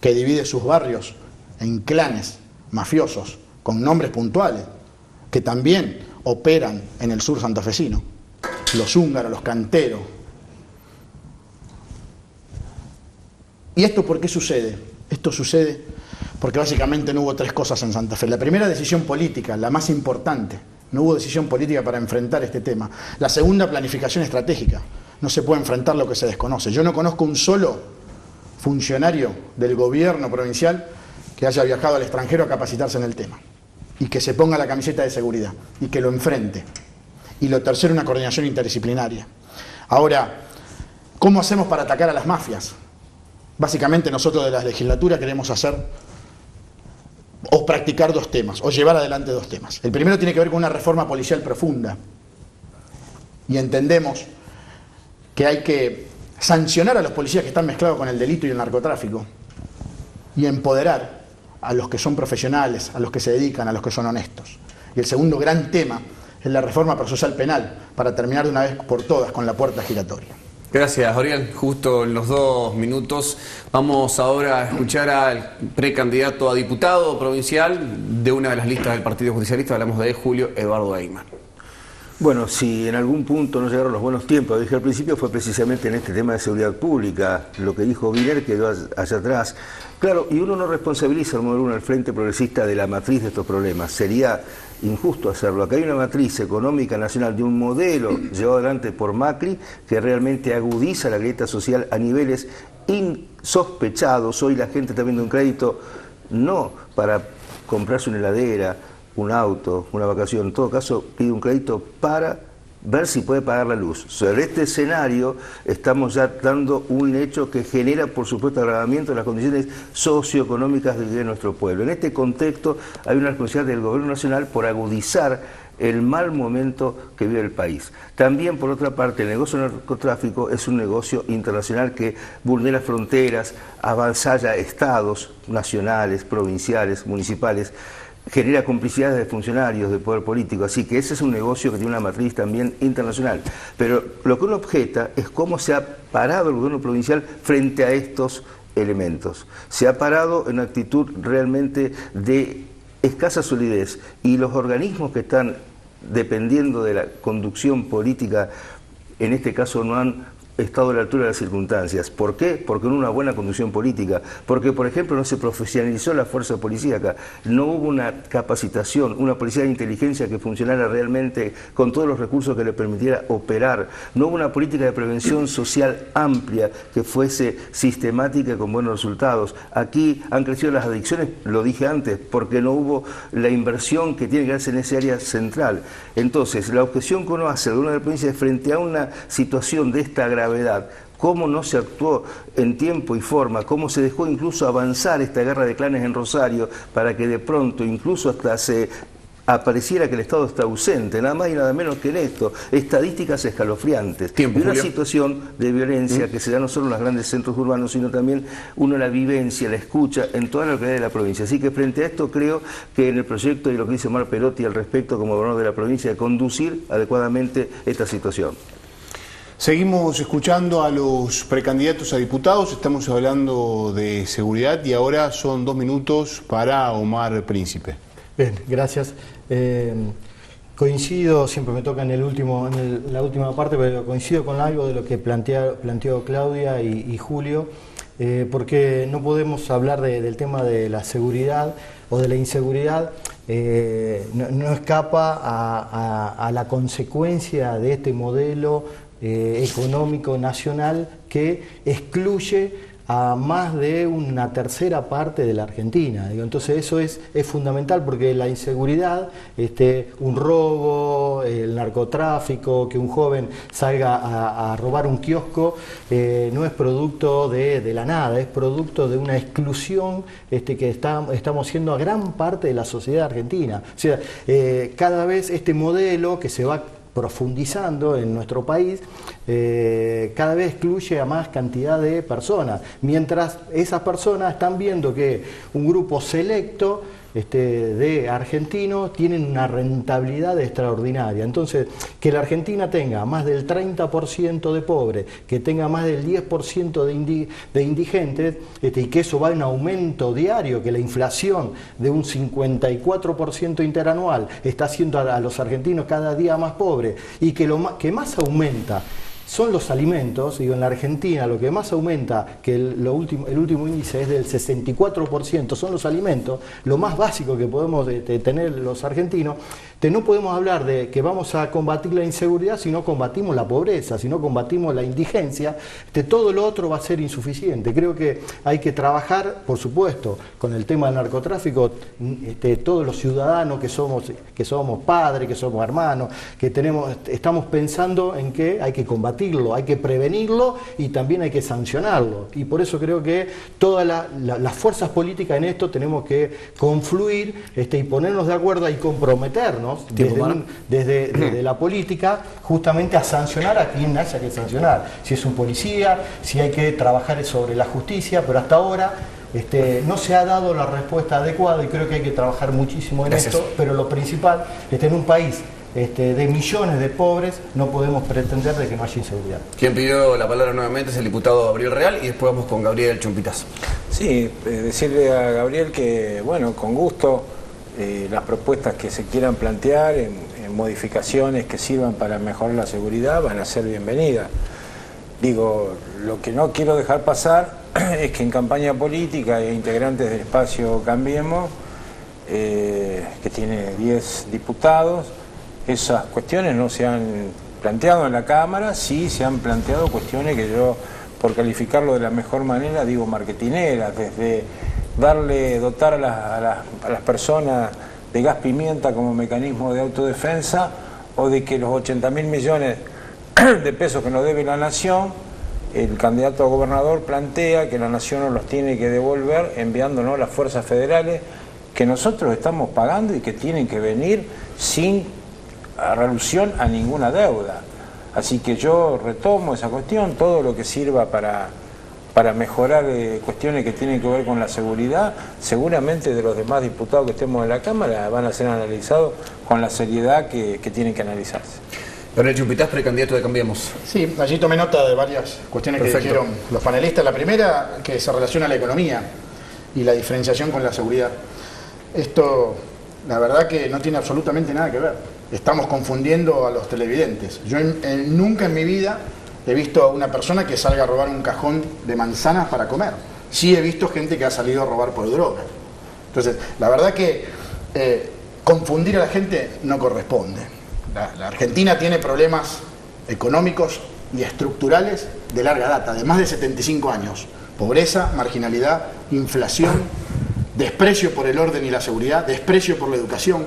que divide sus barrios en clanes mafiosos con nombres puntuales, que también operan en el sur santafesino. Los húngaros, los canteros. ¿Y esto por qué sucede? Esto sucede porque básicamente no hubo 3 cosas en Santa Fe. La primera, decisión política, la más importante. No hubo decisión política para enfrentar este tema. La segunda, planificación estratégica. No se puede enfrentar lo que se desconoce. Yo no conozco un solo funcionario del gobierno provincial que haya viajado al extranjero a capacitarse en el tema y que se ponga la camiseta de seguridad y que lo enfrente. Y lo tercero, una coordinación interdisciplinaria. Ahora, ¿cómo hacemos para atacar a las mafias? Básicamente nosotros de la legislatura queremos hacer o practicar 2 temas, o llevar adelante 2 temas. El primero tiene que ver con una reforma policial profunda. Y entendemos que hay que sancionar a los policías que están mezclados con el delito y el narcotráfico y empoderar a los que son profesionales, a los que se dedican, a los que son honestos. Y el segundo gran tema es la reforma procesal penal, para terminar de una vez por todas con la puerta giratoria. Gracias, Gabriel. Justo en los 2 minutos vamos ahora a escuchar al precandidato a diputado provincial de una de las listas del Partido Justicialista. Hablamos de Julio Eduardo Eyman. Bueno, si en algún punto no llegaron los buenos tiempos, dije al principio, fue precisamente en este tema de seguridad pública. Lo que dijo Wiener quedó allá atrás. Claro, y uno no responsabiliza al modelo 1 al Frente Progresista de la matriz de estos problemas. Sería injusto hacerlo. Acá hay una matriz económica nacional de un modelo llevado adelante por Macri que realmente agudiza la grieta social a niveles insospechados. Hoy la gente está viendo un crédito no para comprarse una heladera, un auto, una vacación, en todo caso pide un crédito para ver si puede pagar la luz. Sobre este escenario estamos ya dando un hecho que genera, por supuesto, agravamiento de las condiciones socioeconómicas de nuestro pueblo. En este contexto hay una responsabilidad del Gobierno Nacional por agudizar el mal momento que vive el país. También, por otra parte, el negocio del narcotráfico es un negocio internacional que vulnera fronteras, avasalla estados nacionales, provinciales, municipales, genera complicidades de funcionarios del poder político, así que ese es un negocio que tiene una matriz también internacional. Pero lo que uno objeta es cómo se ha parado el gobierno provincial frente a estos elementos. Se ha parado en actitud realmente de escasa solidez, y los organismos que están dependiendo de la conducción política, en este caso no han estado a la altura de las circunstancias. ¿Por qué? Porque no hubo una buena conducción política, porque por ejemplo no se profesionalizó la fuerza policíaca, no hubo una capacitación, una policía de inteligencia que funcionara realmente con todos los recursos que le permitiera operar, no hubo una política de prevención social amplia que fuese sistemática y con buenos resultados. Aquí han crecido las adicciones, lo dije antes, porque no hubo la inversión que tiene que hacerse en ese área central. Entonces, la objeción que uno hace de una de las provincias frente a una situación de esta gravedad, cómo no se actuó en tiempo y forma, cómo se dejó incluso avanzar esta guerra de clanes en Rosario para que de pronto incluso hasta se apareciera que el Estado está ausente, nada más y nada menos que en esto, estadísticas escalofriantes. Y una situación de violencia que se da no solo en los grandes centros urbanos, sino también uno la vivencia, la escucha en toda la localidad de la provincia. Así que frente a esto creo que en el proyecto y lo que dice Omar Perotti al respecto como gobernador de la provincia, de conducir adecuadamente esta situación. Seguimos escuchando a los precandidatos a diputados, estamos hablando de seguridad y ahora son 2 minutos para Omar Príncipe. Bien, gracias. Coincido, siempre me toca en la última parte, pero coincido con algo de lo que planteó Claudia y Julio, porque no podemos hablar del tema de la seguridad o de la inseguridad, no escapa a la consecuencia de este modelo económico nacional que excluye a más de una tercera parte de la Argentina. Entonces eso es fundamental, porque la inseguridad, un robo, el narcotráfico, que un joven salga a robar un kiosco, no es producto de la nada, es producto de una exclusión que estamos haciendo a gran parte de la sociedad argentina. O sea, cada vez este modelo que se va profundizando en nuestro país, cada vez excluye a más cantidad de personas, mientras esas personas están viendo que un grupo selecto de argentinos tienen una rentabilidad extraordinaria. Entonces, que la Argentina tenga más del 30% de pobres, que tenga más del 10% de indigentes, y que eso va en aumento diario, que la inflación de un 54% interanual está haciendo a los argentinos cada día más pobres, y que lo que más aumenta son los alimentos. Digo, en la Argentina lo que más aumenta, que el último índice es del 64%, son los alimentos, lo más básico que podemos tener los argentinos. No podemos hablar de que vamos a combatir la inseguridad si no combatimos la pobreza, si no combatimos la indigencia. Todo lo otro va a ser insuficiente. Creo que hay que trabajar, por supuesto, con el tema del narcotráfico, todos los ciudadanos que somos padres, que somos hermanos, que estamos pensando en que hay que combatirlo, hay que prevenirlo y también hay que sancionarlo. Y por eso creo que todas las fuerzas políticas en esto tenemos que confluir y ponernos de acuerdo y comprometernos desde la política justamente a sancionar a quien haya que sancionar. Si es un policía, si hay que trabajar sobre la justicia, pero hasta ahora no se ha dado la respuesta adecuada y creo que hay que trabajar muchísimo en esto, pero lo principal, en un país de millones de pobres, no podemos pretender de que no haya inseguridad. Quien pidió la palabra nuevamente es el diputado Gabriel Real y después vamos con Gabriel Chumpitas. Sí, decirle a Gabriel que, bueno, con gusto, las propuestas que se quieran plantear en modificaciones que sirvan para mejorar la seguridad van a ser bienvenidas. Digo, lo que no quiero dejar pasar es que en campaña política e integrantes del espacio Cambiemos, que tiene 10 diputados, esas cuestiones no se han planteado en la Cámara, sí se han planteado cuestiones que yo, por calificarlo de la mejor manera, digo marketineras, desde dotar a las personas de gas pimienta como mecanismo de autodefensa, o de que los 80.000 millones de pesos que nos debe la Nación, el candidato a gobernador plantea que la Nación nos los tiene que devolver enviándonos las fuerzas federales que nosotros estamos pagando y que tienen que venir sin alusión a ninguna deuda. Así que yo retomo esa cuestión, todo lo que sirva para mejorar cuestiones que tienen que ver con la seguridad, seguramente de los demás diputados que estemos en la Cámara van a ser analizados con la seriedad que tienen que analizarse. Pero Chupitaz, precandidato de Cambiemos. Sí, allí tomé nota de varias cuestiones que dijeron los panelistas. La primera, que se relaciona a la economía y la diferenciación con la seguridad. Esto, la verdad que no tiene absolutamente nada que ver. Estamos confundiendo a los televidentes. Yo nunca en mi vida he visto a una persona que salga a robar un cajón de manzanas para comer. Sí he visto gente que ha salido a robar por droga. Entonces, la verdad que confundir a la gente no corresponde. La Argentina tiene problemas económicos y estructurales de larga data, de más de 75 años. Pobreza, marginalidad, inflación, desprecio por el orden y la seguridad, desprecio por la educación.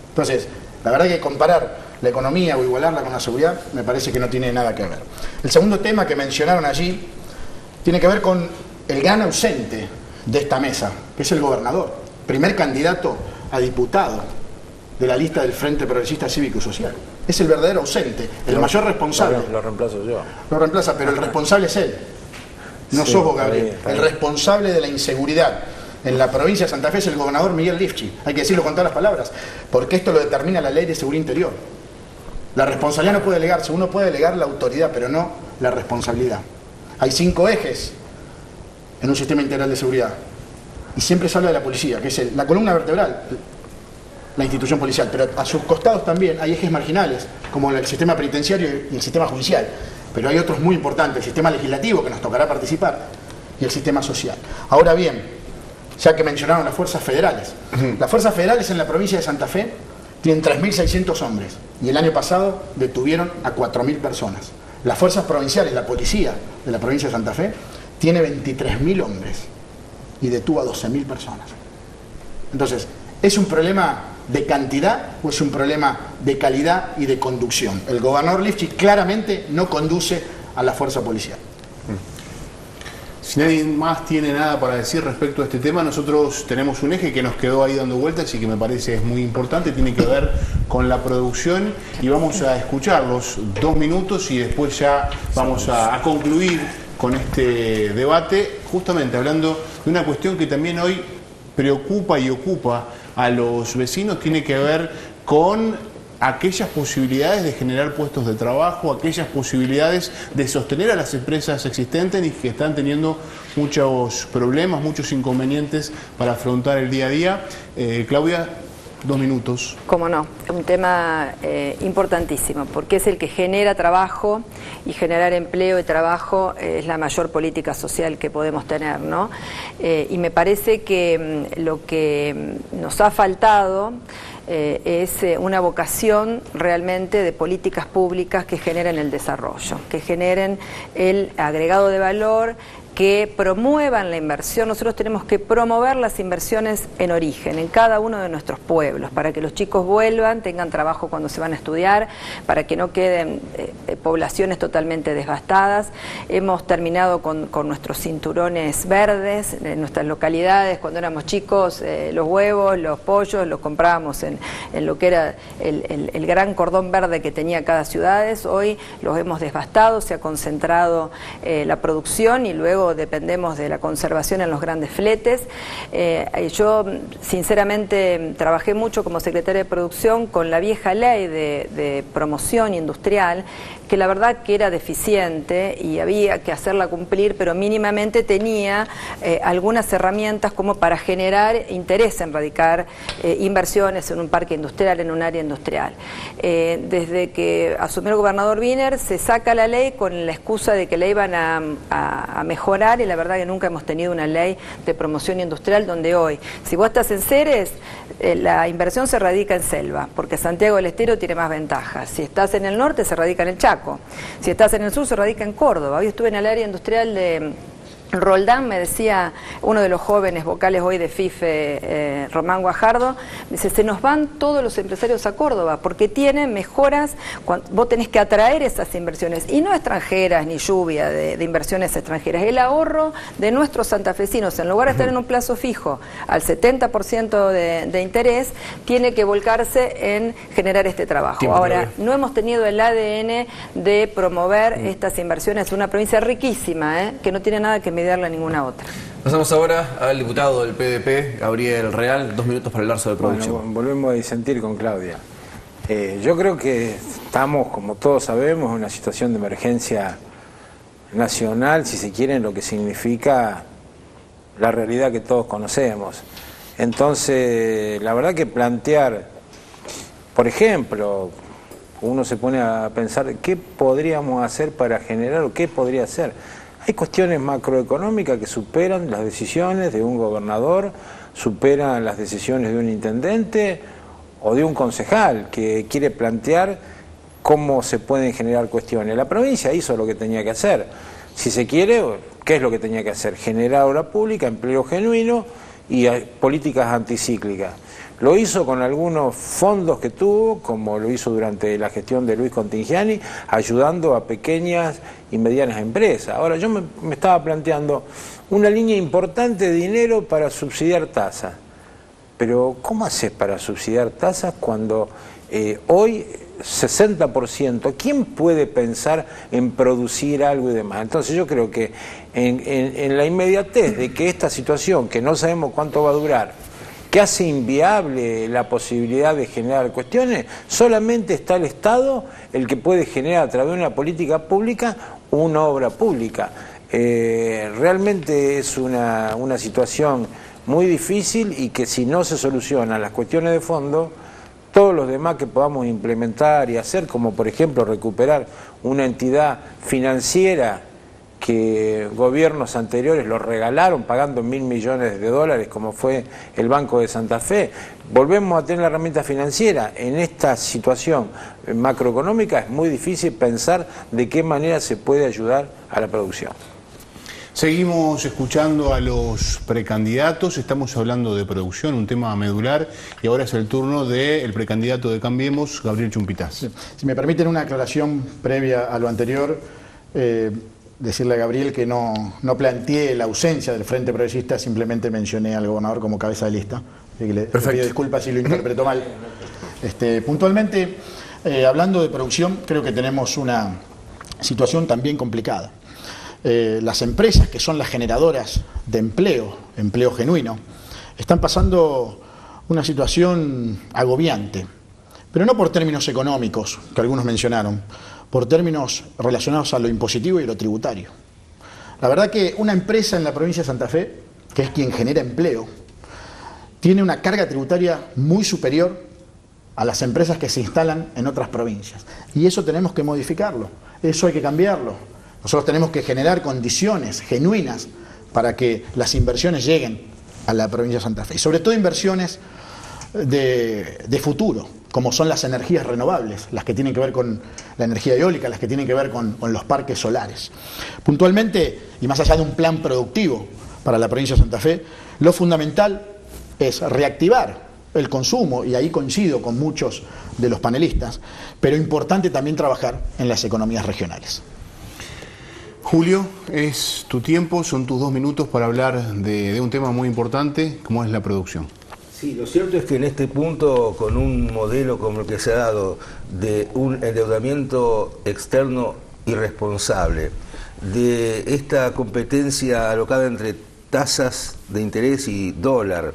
Entonces, la verdad que comparar la economía o igualarla con la seguridad me parece que no tiene nada que ver. El segundo tema que mencionaron allí tiene que ver con el gran ausente de esta mesa, que es el gobernador, primer candidato a diputado de la lista del Frente Progresista Cívico y Social. Es el verdadero ausente, el mayor responsable. Lo reemplazo yo. Lo reemplaza, pero el responsable es él. No sos vos, Gabriel. El responsable de la inseguridad en la provincia de Santa Fe es el gobernador Miguel Lifchi. Hay que decirlo con todas las palabras, porque esto lo determina la Ley de Seguridad Interior. La responsabilidad no puede delegarse. Uno puede delegar la autoridad, pero no la responsabilidad. Hay 5 ejes en un sistema integral de seguridad. Y siempre se habla de la policía, que es la columna vertebral, la institución policial, pero a sus costados también hay ejes marginales, como el sistema penitenciario y el sistema judicial, pero hay otros muy importantes, el sistema legislativo, que nos tocará participar, y el sistema social. Ahora bien, ya que mencionaron las fuerzas federales, las fuerzas federales en la provincia de Santa Fe tienen 3.600 hombres, y el año pasado detuvieron a 4.000 personas. Las fuerzas provinciales, la policía de la provincia de Santa Fe, tiene 23.000 hombres, y detuvo a 12.000 personas. Entonces, ¿es un problema de cantidad o es un problema de calidad y de conducción? El gobernador Lifchi claramente no conduce a la fuerza policial. Si nadie más tiene nada para decir respecto a este tema, nosotros tenemos un eje que nos quedó ahí dando vueltas y que me parece es muy importante, tiene que ver con la producción, y vamos a escucharlos 2 minutos y después ya vamos a concluir con este debate, justamente hablando de una cuestión que también hoy preocupa y ocupa a los vecinos, tiene que ver con aquellas posibilidades de generar puestos de trabajo, aquellas posibilidades de sostener a las empresas existentes y que están teniendo muchos problemas, muchos inconvenientes para afrontar el día a día. Claudia, 2 minutos. Cómo no, un tema importantísimo, porque es el que genera trabajo, y generar empleo y trabajo es la mayor política social que podemos tener, ¿no? Y me parece que lo que nos ha faltado es una vocación realmente de políticas públicas que generen el desarrollo, que generen el agregado de valor, que promuevan la inversión. Nosotros tenemos que promover las inversiones en origen, en cada uno de nuestros pueblos, para que los chicos vuelvan, tengan trabajo cuando se van a estudiar, para que no queden poblaciones totalmente devastadas. Hemos terminado con nuestros cinturones verdes en nuestras localidades. Cuando éramos chicos, los huevos, los pollos, los comprábamos en lo que era el gran cordón verde que tenía cada ciudad. Hoy los hemos devastado, se ha concentrado la producción y luego dependemos de la conservación en los grandes fletes. Yo sinceramente trabajé mucho como secretaria de producción con la vieja ley de promoción industrial, que la verdad que era deficiente y había que hacerla cumplir, pero mínimamente tenía algunas herramientas como para generar interés en radicar inversiones en un parque industrial, en un área industrial. Desde que asumió el gobernador Wiener se saca la ley con la excusa de que la iban a mejorar, y la verdad que nunca hemos tenido una ley de promoción industrial donde hoy, si vos estás en Ceres, la inversión se radica en Selva, porque Santiago del Estero tiene más ventajas. Si estás en el norte, se radica en el Chaco. Si estás en el sur, se radica en Córdoba. Hoy estuve en el área industrial de Roldán, me decía uno de los jóvenes vocales hoy de FIFE, Román Guajardo, dice, se nos van todos los empresarios a Córdoba porque tienen mejoras, vos tenés que atraer esas inversiones, y no extranjeras ni lluvia de inversiones extranjeras, el ahorro de nuestros santafesinos, en lugar de estar en un plazo fijo al 70% de interés, tiene que volcarse en generar este trabajo. Ahora, no hemos tenido el ADN de promover estas inversiones, una provincia riquísima, que no tiene nada que mediarle a ninguna otra. Pasamos ahora al diputado del PDP, Gabriel Real, 2 minutos para hablar sobre producción. Bueno, volvemos a disentir con Claudia. Yo creo que estamos, como todos sabemos, en una situación de emergencia nacional, si se quiere, en lo que significa la realidad que todos conocemos. Entonces, la verdad que plantear, por ejemplo, uno se pone a pensar qué podríamos hacer para generar o qué podría hacer. Hay cuestiones macroeconómicas que superan las decisiones de un gobernador, superan las decisiones de un intendente o de un concejal que quiere plantear cómo se pueden generar cuestiones. La provincia hizo lo que tenía que hacer. Si se quiere, ¿qué es lo que tenía que hacer? Generar obra pública, empleo genuino y políticas anticíclicas. Lo hizo con algunos fondos que tuvo, como lo hizo durante la gestión de Luis Continghiani, ayudando a pequeñas y medianas empresas. Ahora, yo me estaba planteando una línea importante de dinero para subsidiar tasas. Pero, ¿cómo haces para subsidiar tasas cuando hoy 60%, ¿quién puede pensar en producir algo y demás? Entonces yo creo que en la inmediatez de que esta situación, que no sabemos cuánto va a durar, que hace inviable la posibilidad de generar cuestiones, solamente está el Estado el que puede generar a través de una política pública una obra pública. Realmente es una situación muy difícil y que si no se solucionan las cuestiones de fondo, todos los demás que podamos implementar y hacer, como por ejemplo recuperar una entidad financiera que gobiernos anteriores lo regalaron pagando $1.000 millones, como fue el Banco de Santa Fe. Volvemos a tener la herramienta financiera. En esta situación macroeconómica es muy difícil pensar de qué manera se puede ayudar a la producción. Seguimos escuchando a los precandidatos, estamos hablando de producción, un tema medular, y ahora es el turno del precandidato de Cambiemos, Gabriel Chumpitaz. Sí. Si me permiten una aclaración previa a lo anterior, decirle a Gabriel que no planteé la ausencia del Frente Progresista, simplemente mencioné al gobernador como cabeza de lista. Así que le pido disculpas si lo interpreto mal. Puntualmente, hablando de producción, creo que tenemos una situación también complicada. Las empresas que son las generadoras de empleo genuino, están pasando una situación agobiante, pero no por términos económicos, que algunos mencionaron, por términos relacionados a lo impositivo y lo tributario. La verdad que una empresa en la provincia de Santa Fe, que es quien genera empleo, tiene una carga tributaria muy superior a las empresas que se instalan en otras provincias. Y eso tenemos que modificarlo, eso hay que cambiarlo. Nosotros tenemos que generar condiciones genuinas para que las inversiones lleguen a la provincia de Santa Fe. Y sobre todo inversiones de futuro, como son las energías renovables, las que tienen que ver con la energía eólica, las que tienen que ver con los parques solares. Puntualmente, y más allá de un plan productivo para la provincia de Santa Fe, lo fundamental es reactivar el consumo, y ahí coincido con muchos de los panelistas, pero importante también trabajar en las economías regionales. Julio, es tu tiempo, son tus 2 minutos para hablar de un tema muy importante, como es la producción. Sí, lo cierto es que en este punto, con un modelo como el que se ha dado, de un endeudamiento externo irresponsable, de esta competencia alocada entre tasas de interés y dólar,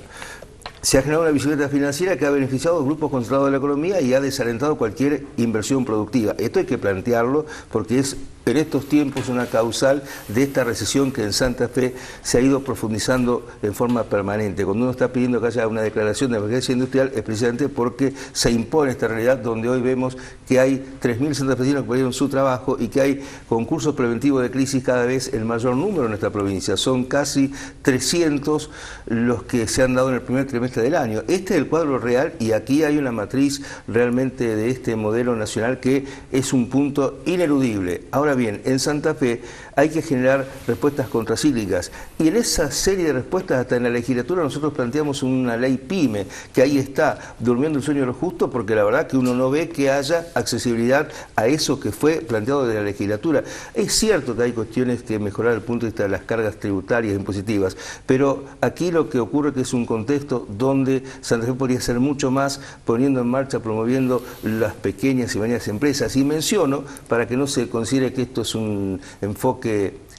se ha generado una bicicleta financiera que ha beneficiado a grupos concentrados de la economía y ha desalentado cualquier inversión productiva. Esto hay que plantearlo porque es en estos tiempos una causal de esta recesión que en Santa Fe se ha ido profundizando en forma permanente. Cuando uno está pidiendo que haya una declaración de emergencia industrial es precisamente porque se impone esta realidad donde hoy vemos que hay 3.000 santafesinos que perdieron su trabajo y que hay concursos preventivos de crisis cada vez en mayor número en nuestra provincia. Son casi 300 los que se han dado en el primer trimestre del año. Este es el cuadro real y aquí hay una matriz realmente de este modelo nacional que es un punto ineludible. Ahora Ahora bien, en Santa Fe hay que generar respuestas contracíclicas, y en esa serie de respuestas, hasta en la legislatura, nosotros planteamos una ley PYME, que ahí está durmiendo el sueño de lo justo, porque la verdad que uno no ve que haya accesibilidad a eso que fue planteado desde la legislatura. Es cierto que hay cuestiones que mejorar desde el punto de vista de las cargas tributarias e impositivas, pero aquí lo que ocurre que es un contexto donde Santa Fe podría hacer mucho más, poniendo en marcha, promoviendo las pequeñas y medianas empresas. Y menciono, para que no se considere que esto es un enfoque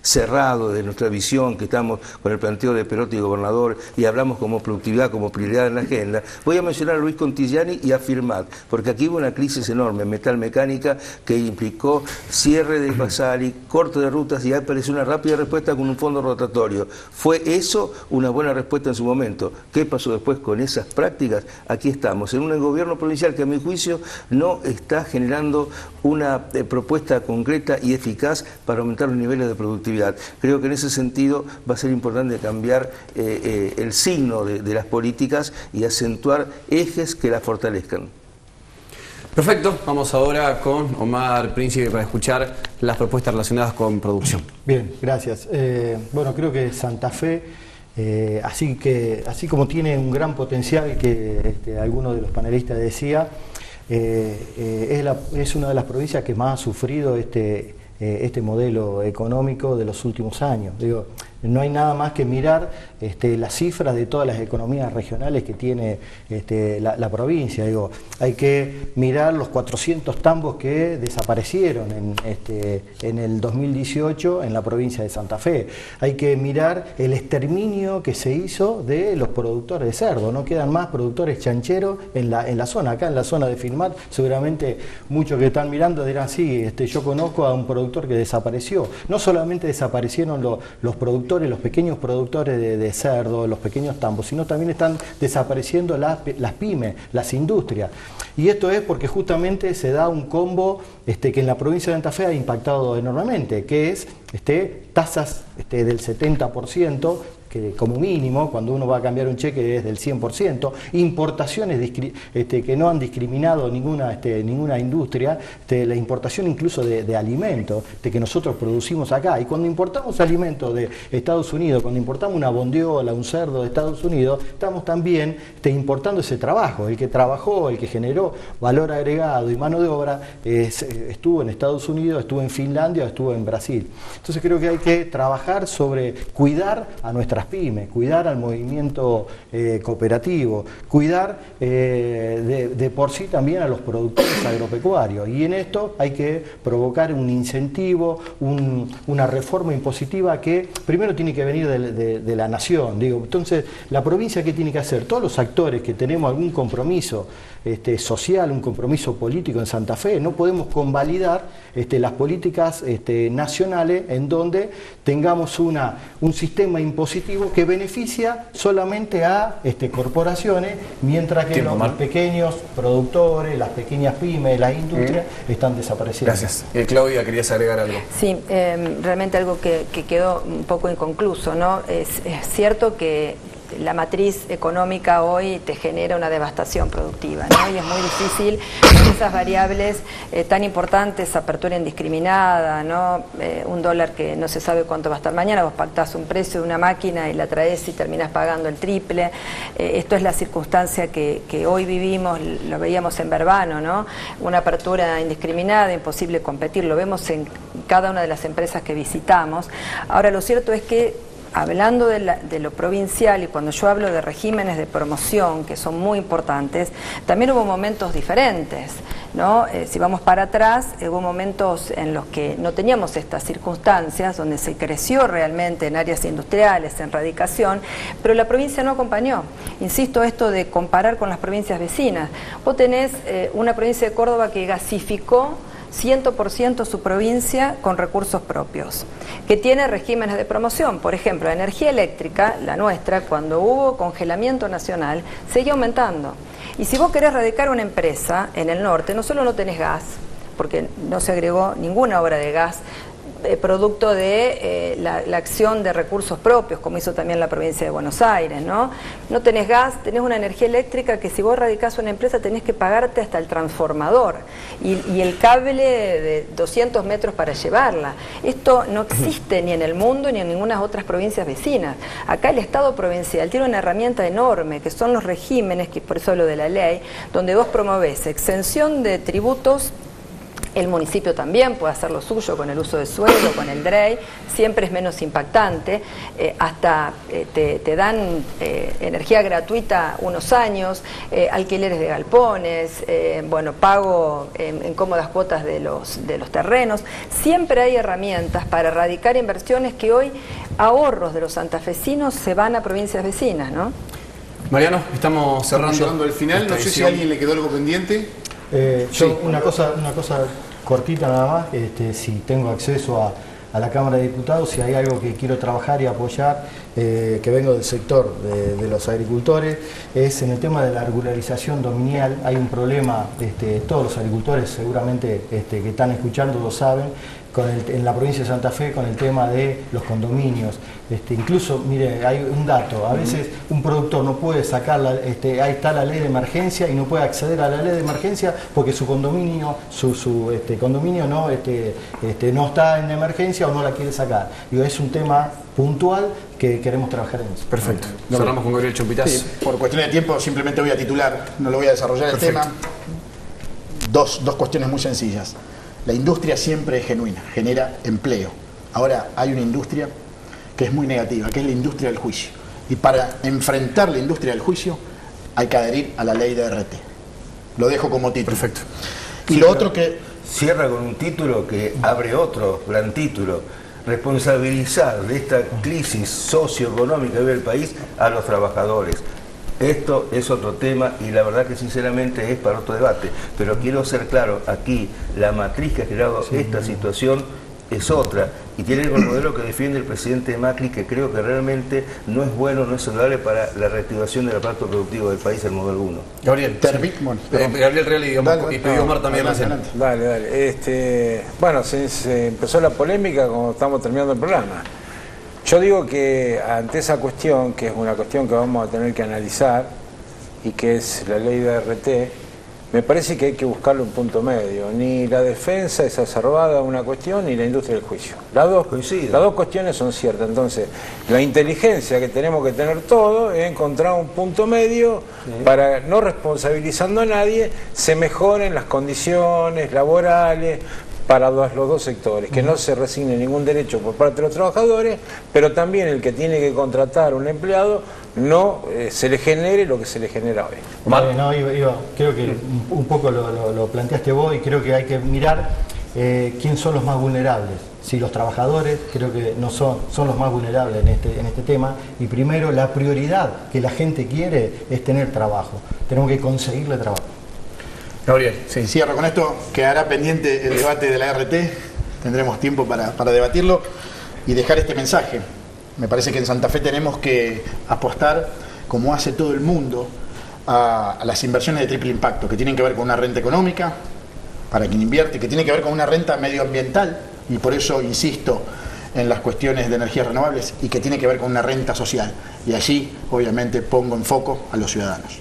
cerrado de nuestra visión, que estamos con el planteo de Perotti y Gobernador y hablamos como productividad, como prioridad en la agenda, voy a mencionar a Luis Contigliani y a Firmat, porque aquí hubo una crisis enorme en metalmecánica que implicó cierre de Vasari, corte de rutas, y ahí apareció una rápida respuesta con un fondo rotatorio. ¿Fue eso una buena respuesta en su momento? ¿Qué pasó después con esas prácticas? Aquí estamos, en un gobierno provincial que a mi juicio no está generando una propuesta concreta y eficaz para aumentar los niveles de productividad. Creo que en ese sentido va a ser importante cambiar el signo de las políticas y acentuar ejes que las fortalezcan. Perfecto, vamos ahora con Omar Príncipe para escuchar las propuestas relacionadas con producción. Bien, gracias. Bueno, creo que Santa Fe, así como tiene un gran potencial que alguno de los panelistas decía, es una de las provincias que más ha sufrido este modelo económico de los últimos años. Digo, no hay nada más que mirar las cifras de todas las economías regionales que tiene la provincia. Digo, hay que mirar los 400 tambos que desaparecieron en el 2018 en la provincia de Santa Fe. Hay que mirar el exterminio que se hizo de los productores de cerdo. No quedan más productores chancheros en la zona. Acá en la zona de Firmat, seguramente muchos que están mirando dirán, sí, yo conozco a un productor que desapareció. No solamente desaparecieron los productores, los pequeños productores de cerdo, los pequeños tambos, sino también están desapareciendo las pymes, las industrias. Y esto es porque justamente se da un combo que en la provincia de Santa Fe ha impactado enormemente, que es tasas del 70%, que como mínimo, cuando uno va a cambiar un cheque es del 100%, importaciones que no han discriminado ninguna industria, la importación incluso de alimentos que nosotros producimos acá. Y cuando importamos alimentos de Estados Unidos, cuando importamos una bondiola, un cerdo de Estados Unidos, estamos también importando ese trabajo. El que trabajó, el que generó valor agregado y mano de obra, estuvo en Estados Unidos, estuvo en Finlandia, estuvo en Brasil. Entonces creo que hay que trabajar sobre cuidar a nuestras pymes, cuidar al movimiento cooperativo, cuidar de por sí también a los productores agropecuarios. Y en esto hay que provocar un incentivo, una reforma impositiva que primero tiene que venir de la nación. Entonces, la provincia, ¿qué tiene que hacer? Todos los actores que tenemos algún compromiso social, un compromiso político en Santa Fe, no podemos convalidar las políticas nacionales en donde tengamos un sistema impositivo que beneficia solamente a corporaciones, mientras que los pequeños productores, las pequeñas pymes, las industrias están desapareciendo. Gracias. Claudia, ¿querías agregar algo? Sí, realmente algo que quedó un poco inconcluso, ¿no? Es cierto que la matriz económica hoy te genera una devastación productiva, ¿no? Y es muy difícil con esas variables tan importantes, apertura indiscriminada, ¿no? Un dólar que no se sabe cuánto va a estar mañana, vos pactás un precio de una máquina y la traes y terminás pagando el triple. Esto es la circunstancia que hoy vivimos, lo veíamos en Verbano, ¿no? Una apertura indiscriminada, imposible competir, lo vemos en cada una de las empresas que visitamos. Ahora, lo cierto es que hablando de lo provincial, y cuando yo hablo de regímenes de promoción que son muy importantes, también hubo momentos diferentes, ¿no? Si vamos para atrás, hubo momentos en los que no teníamos estas circunstancias, donde se creció realmente en áreas industriales, en radicación, pero la provincia no acompañó. Insisto, esto de comparar con las provincias vecinas. Vos tenés una provincia de Córdoba que gasificó 100% su provincia con recursos propios, que tiene regímenes de promoción. Por ejemplo, la energía eléctrica, la nuestra, cuando hubo congelamiento nacional, seguía aumentando. Y si vos querés radicar una empresa en el norte, no solo no tenés gas, porque no se agregó ninguna obra de gas producto de la acción de recursos propios, como hizo también la provincia de Buenos Aires, ¿no? No tenés gas, tenés una energía eléctrica que si vos radicás una empresa tenés que pagarte hasta el transformador y el cable de 200 metros para llevarla. Esto no existe ni en el mundo ni en ninguna otras provincias vecinas. Acá el Estado provincial tiene una herramienta enorme que son los regímenes, que por eso hablo de la ley, donde vos promovés exención de tributos. El municipio también puede hacer lo suyo con el uso de suelo, con el DREI, siempre es menos impactante, hasta te dan energía gratuita unos años, alquileres de galpones, bueno, pago en cómodas cuotas de los terrenos. Siempre hay herramientas para erradicar inversiones que hoy, ahorros de los santafesinos, se van a provincias vecinas, ¿no? Mariano, estamos cerrando. Llegando al final, no sé si a alguien le quedó algo pendiente. Yo una cosa cortita nada más, si tengo acceso a la Cámara de Diputados, si hay algo que quiero trabajar y apoyar, que vengo del sector de los agricultores, es en el tema de la regularización dominial. Hay un problema, todos los agricultores seguramente que están escuchando lo saben, en la provincia de Santa Fe con el tema de los condominios. Incluso, mire, hay un dato, a veces un productor no puede sacar, ahí está la ley de emergencia y no puede acceder a la ley de emergencia porque su condominio, condominio no está en emergencia o no la quiere sacar. Digo, es un tema puntual que queremos trabajar en eso. Perfecto. Cerramos con Gabriel Chompitaz. Sí, por cuestión de tiempo simplemente voy a titular, no lo voy a desarrollar. Perfecto. El tema. Dos cuestiones muy sencillas. La industria siempre es genuina, genera empleo. Ahora hay una industria que es muy negativa, que es la industria del juicio. Y para enfrentar la industria del juicio hay que adherir a la ley de RT. Lo dejo como título. Perfecto. Y lo otro que cierra con un título que abre otro gran título: responsabilizar de esta crisis socioeconómica que vive el país a los trabajadores. Esto es otro tema y la verdad que sinceramente es para otro debate, pero quiero ser claro, aquí la matriz que ha generado esta situación es otra y tiene el modelo que defiende el presidente Macri, que creo que realmente no es bueno, no es saludable para la reactivación del aparato productivo del país, el modelo 1. Gabriel, Gabriel Real y pidió Omar también. Dale. Bueno, se empezó la polémica cuando estamos terminando el programa. Yo digo que ante esa cuestión, que es una cuestión que vamos a tener que analizar y que es la ley de RT, me parece que hay que buscarle un punto medio. Ni la defensa es exacerbada una cuestión, ni la industria del juicio. Las dos cuestiones son ciertas. Entonces, la inteligencia que tenemos que tener todos es encontrar un punto medio para, no responsabilizando a nadie, se mejoren las condiciones laborales para los dos sectores, que no se resigne ningún derecho por parte de los trabajadores, pero también el que tiene que contratar un empleado no se le genere lo que se le genera hoy. Creo que un poco lo planteaste vos y creo que hay que mirar quién son los más vulnerables. Si los trabajadores creo que no son los más vulnerables en este tema, y primero la prioridad que la gente quiere es tener trabajo, tenemos que conseguirle trabajo. Gabriel, sí, cierro con esto, quedará pendiente el debate de la RT, tendremos tiempo para debatirlo y dejar este mensaje. Me parece que en Santa Fe tenemos que apostar, como hace todo el mundo, a las inversiones de triple impacto, que tienen que ver con una renta económica, para quien invierte, que tiene que ver con una renta medioambiental, y por eso insisto en las cuestiones de energías renovables, y que tiene que ver con una renta social. Y allí, obviamente, pongo en foco a los ciudadanos.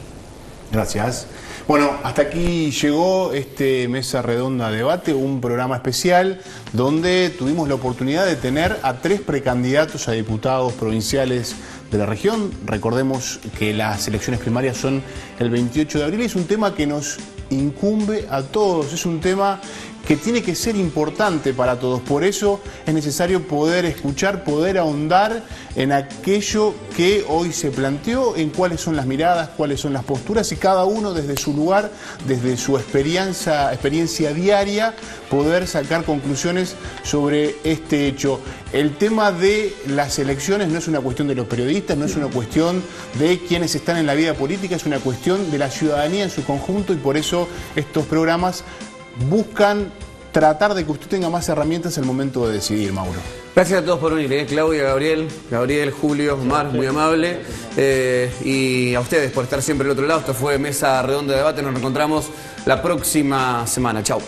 Gracias. Bueno, hasta aquí llegó este Mesa Redonda Debate, un programa especial donde tuvimos la oportunidad de tener a 3 precandidatos a diputados provinciales de la región. Recordemos que las elecciones primarias son el 28 de abril. Es un tema que nos incumbe a todos, es un tema que tiene que ser importante para todos. Por eso es necesario poder escuchar, poder ahondar en aquello que hoy se planteó, en cuáles son las miradas, cuáles son las posturas, y cada uno desde su lugar, desde su experiencia diaria, poder sacar conclusiones sobre este hecho. El tema de las elecciones no es una cuestión de los periodistas, no es una cuestión de quienes están en la vida política, es una cuestión de la ciudadanía en su conjunto, y por eso estos programas buscan tratar de que usted tenga más herramientas al momento de decidir, Mauro. Gracias a todos por venir, Claudia, Gabriel, Julio, Omar, muy amable. Y a ustedes por estar siempre al otro lado. Esto fue Mesa Redonda de Debate. Nos reencontramos la próxima semana. Chau.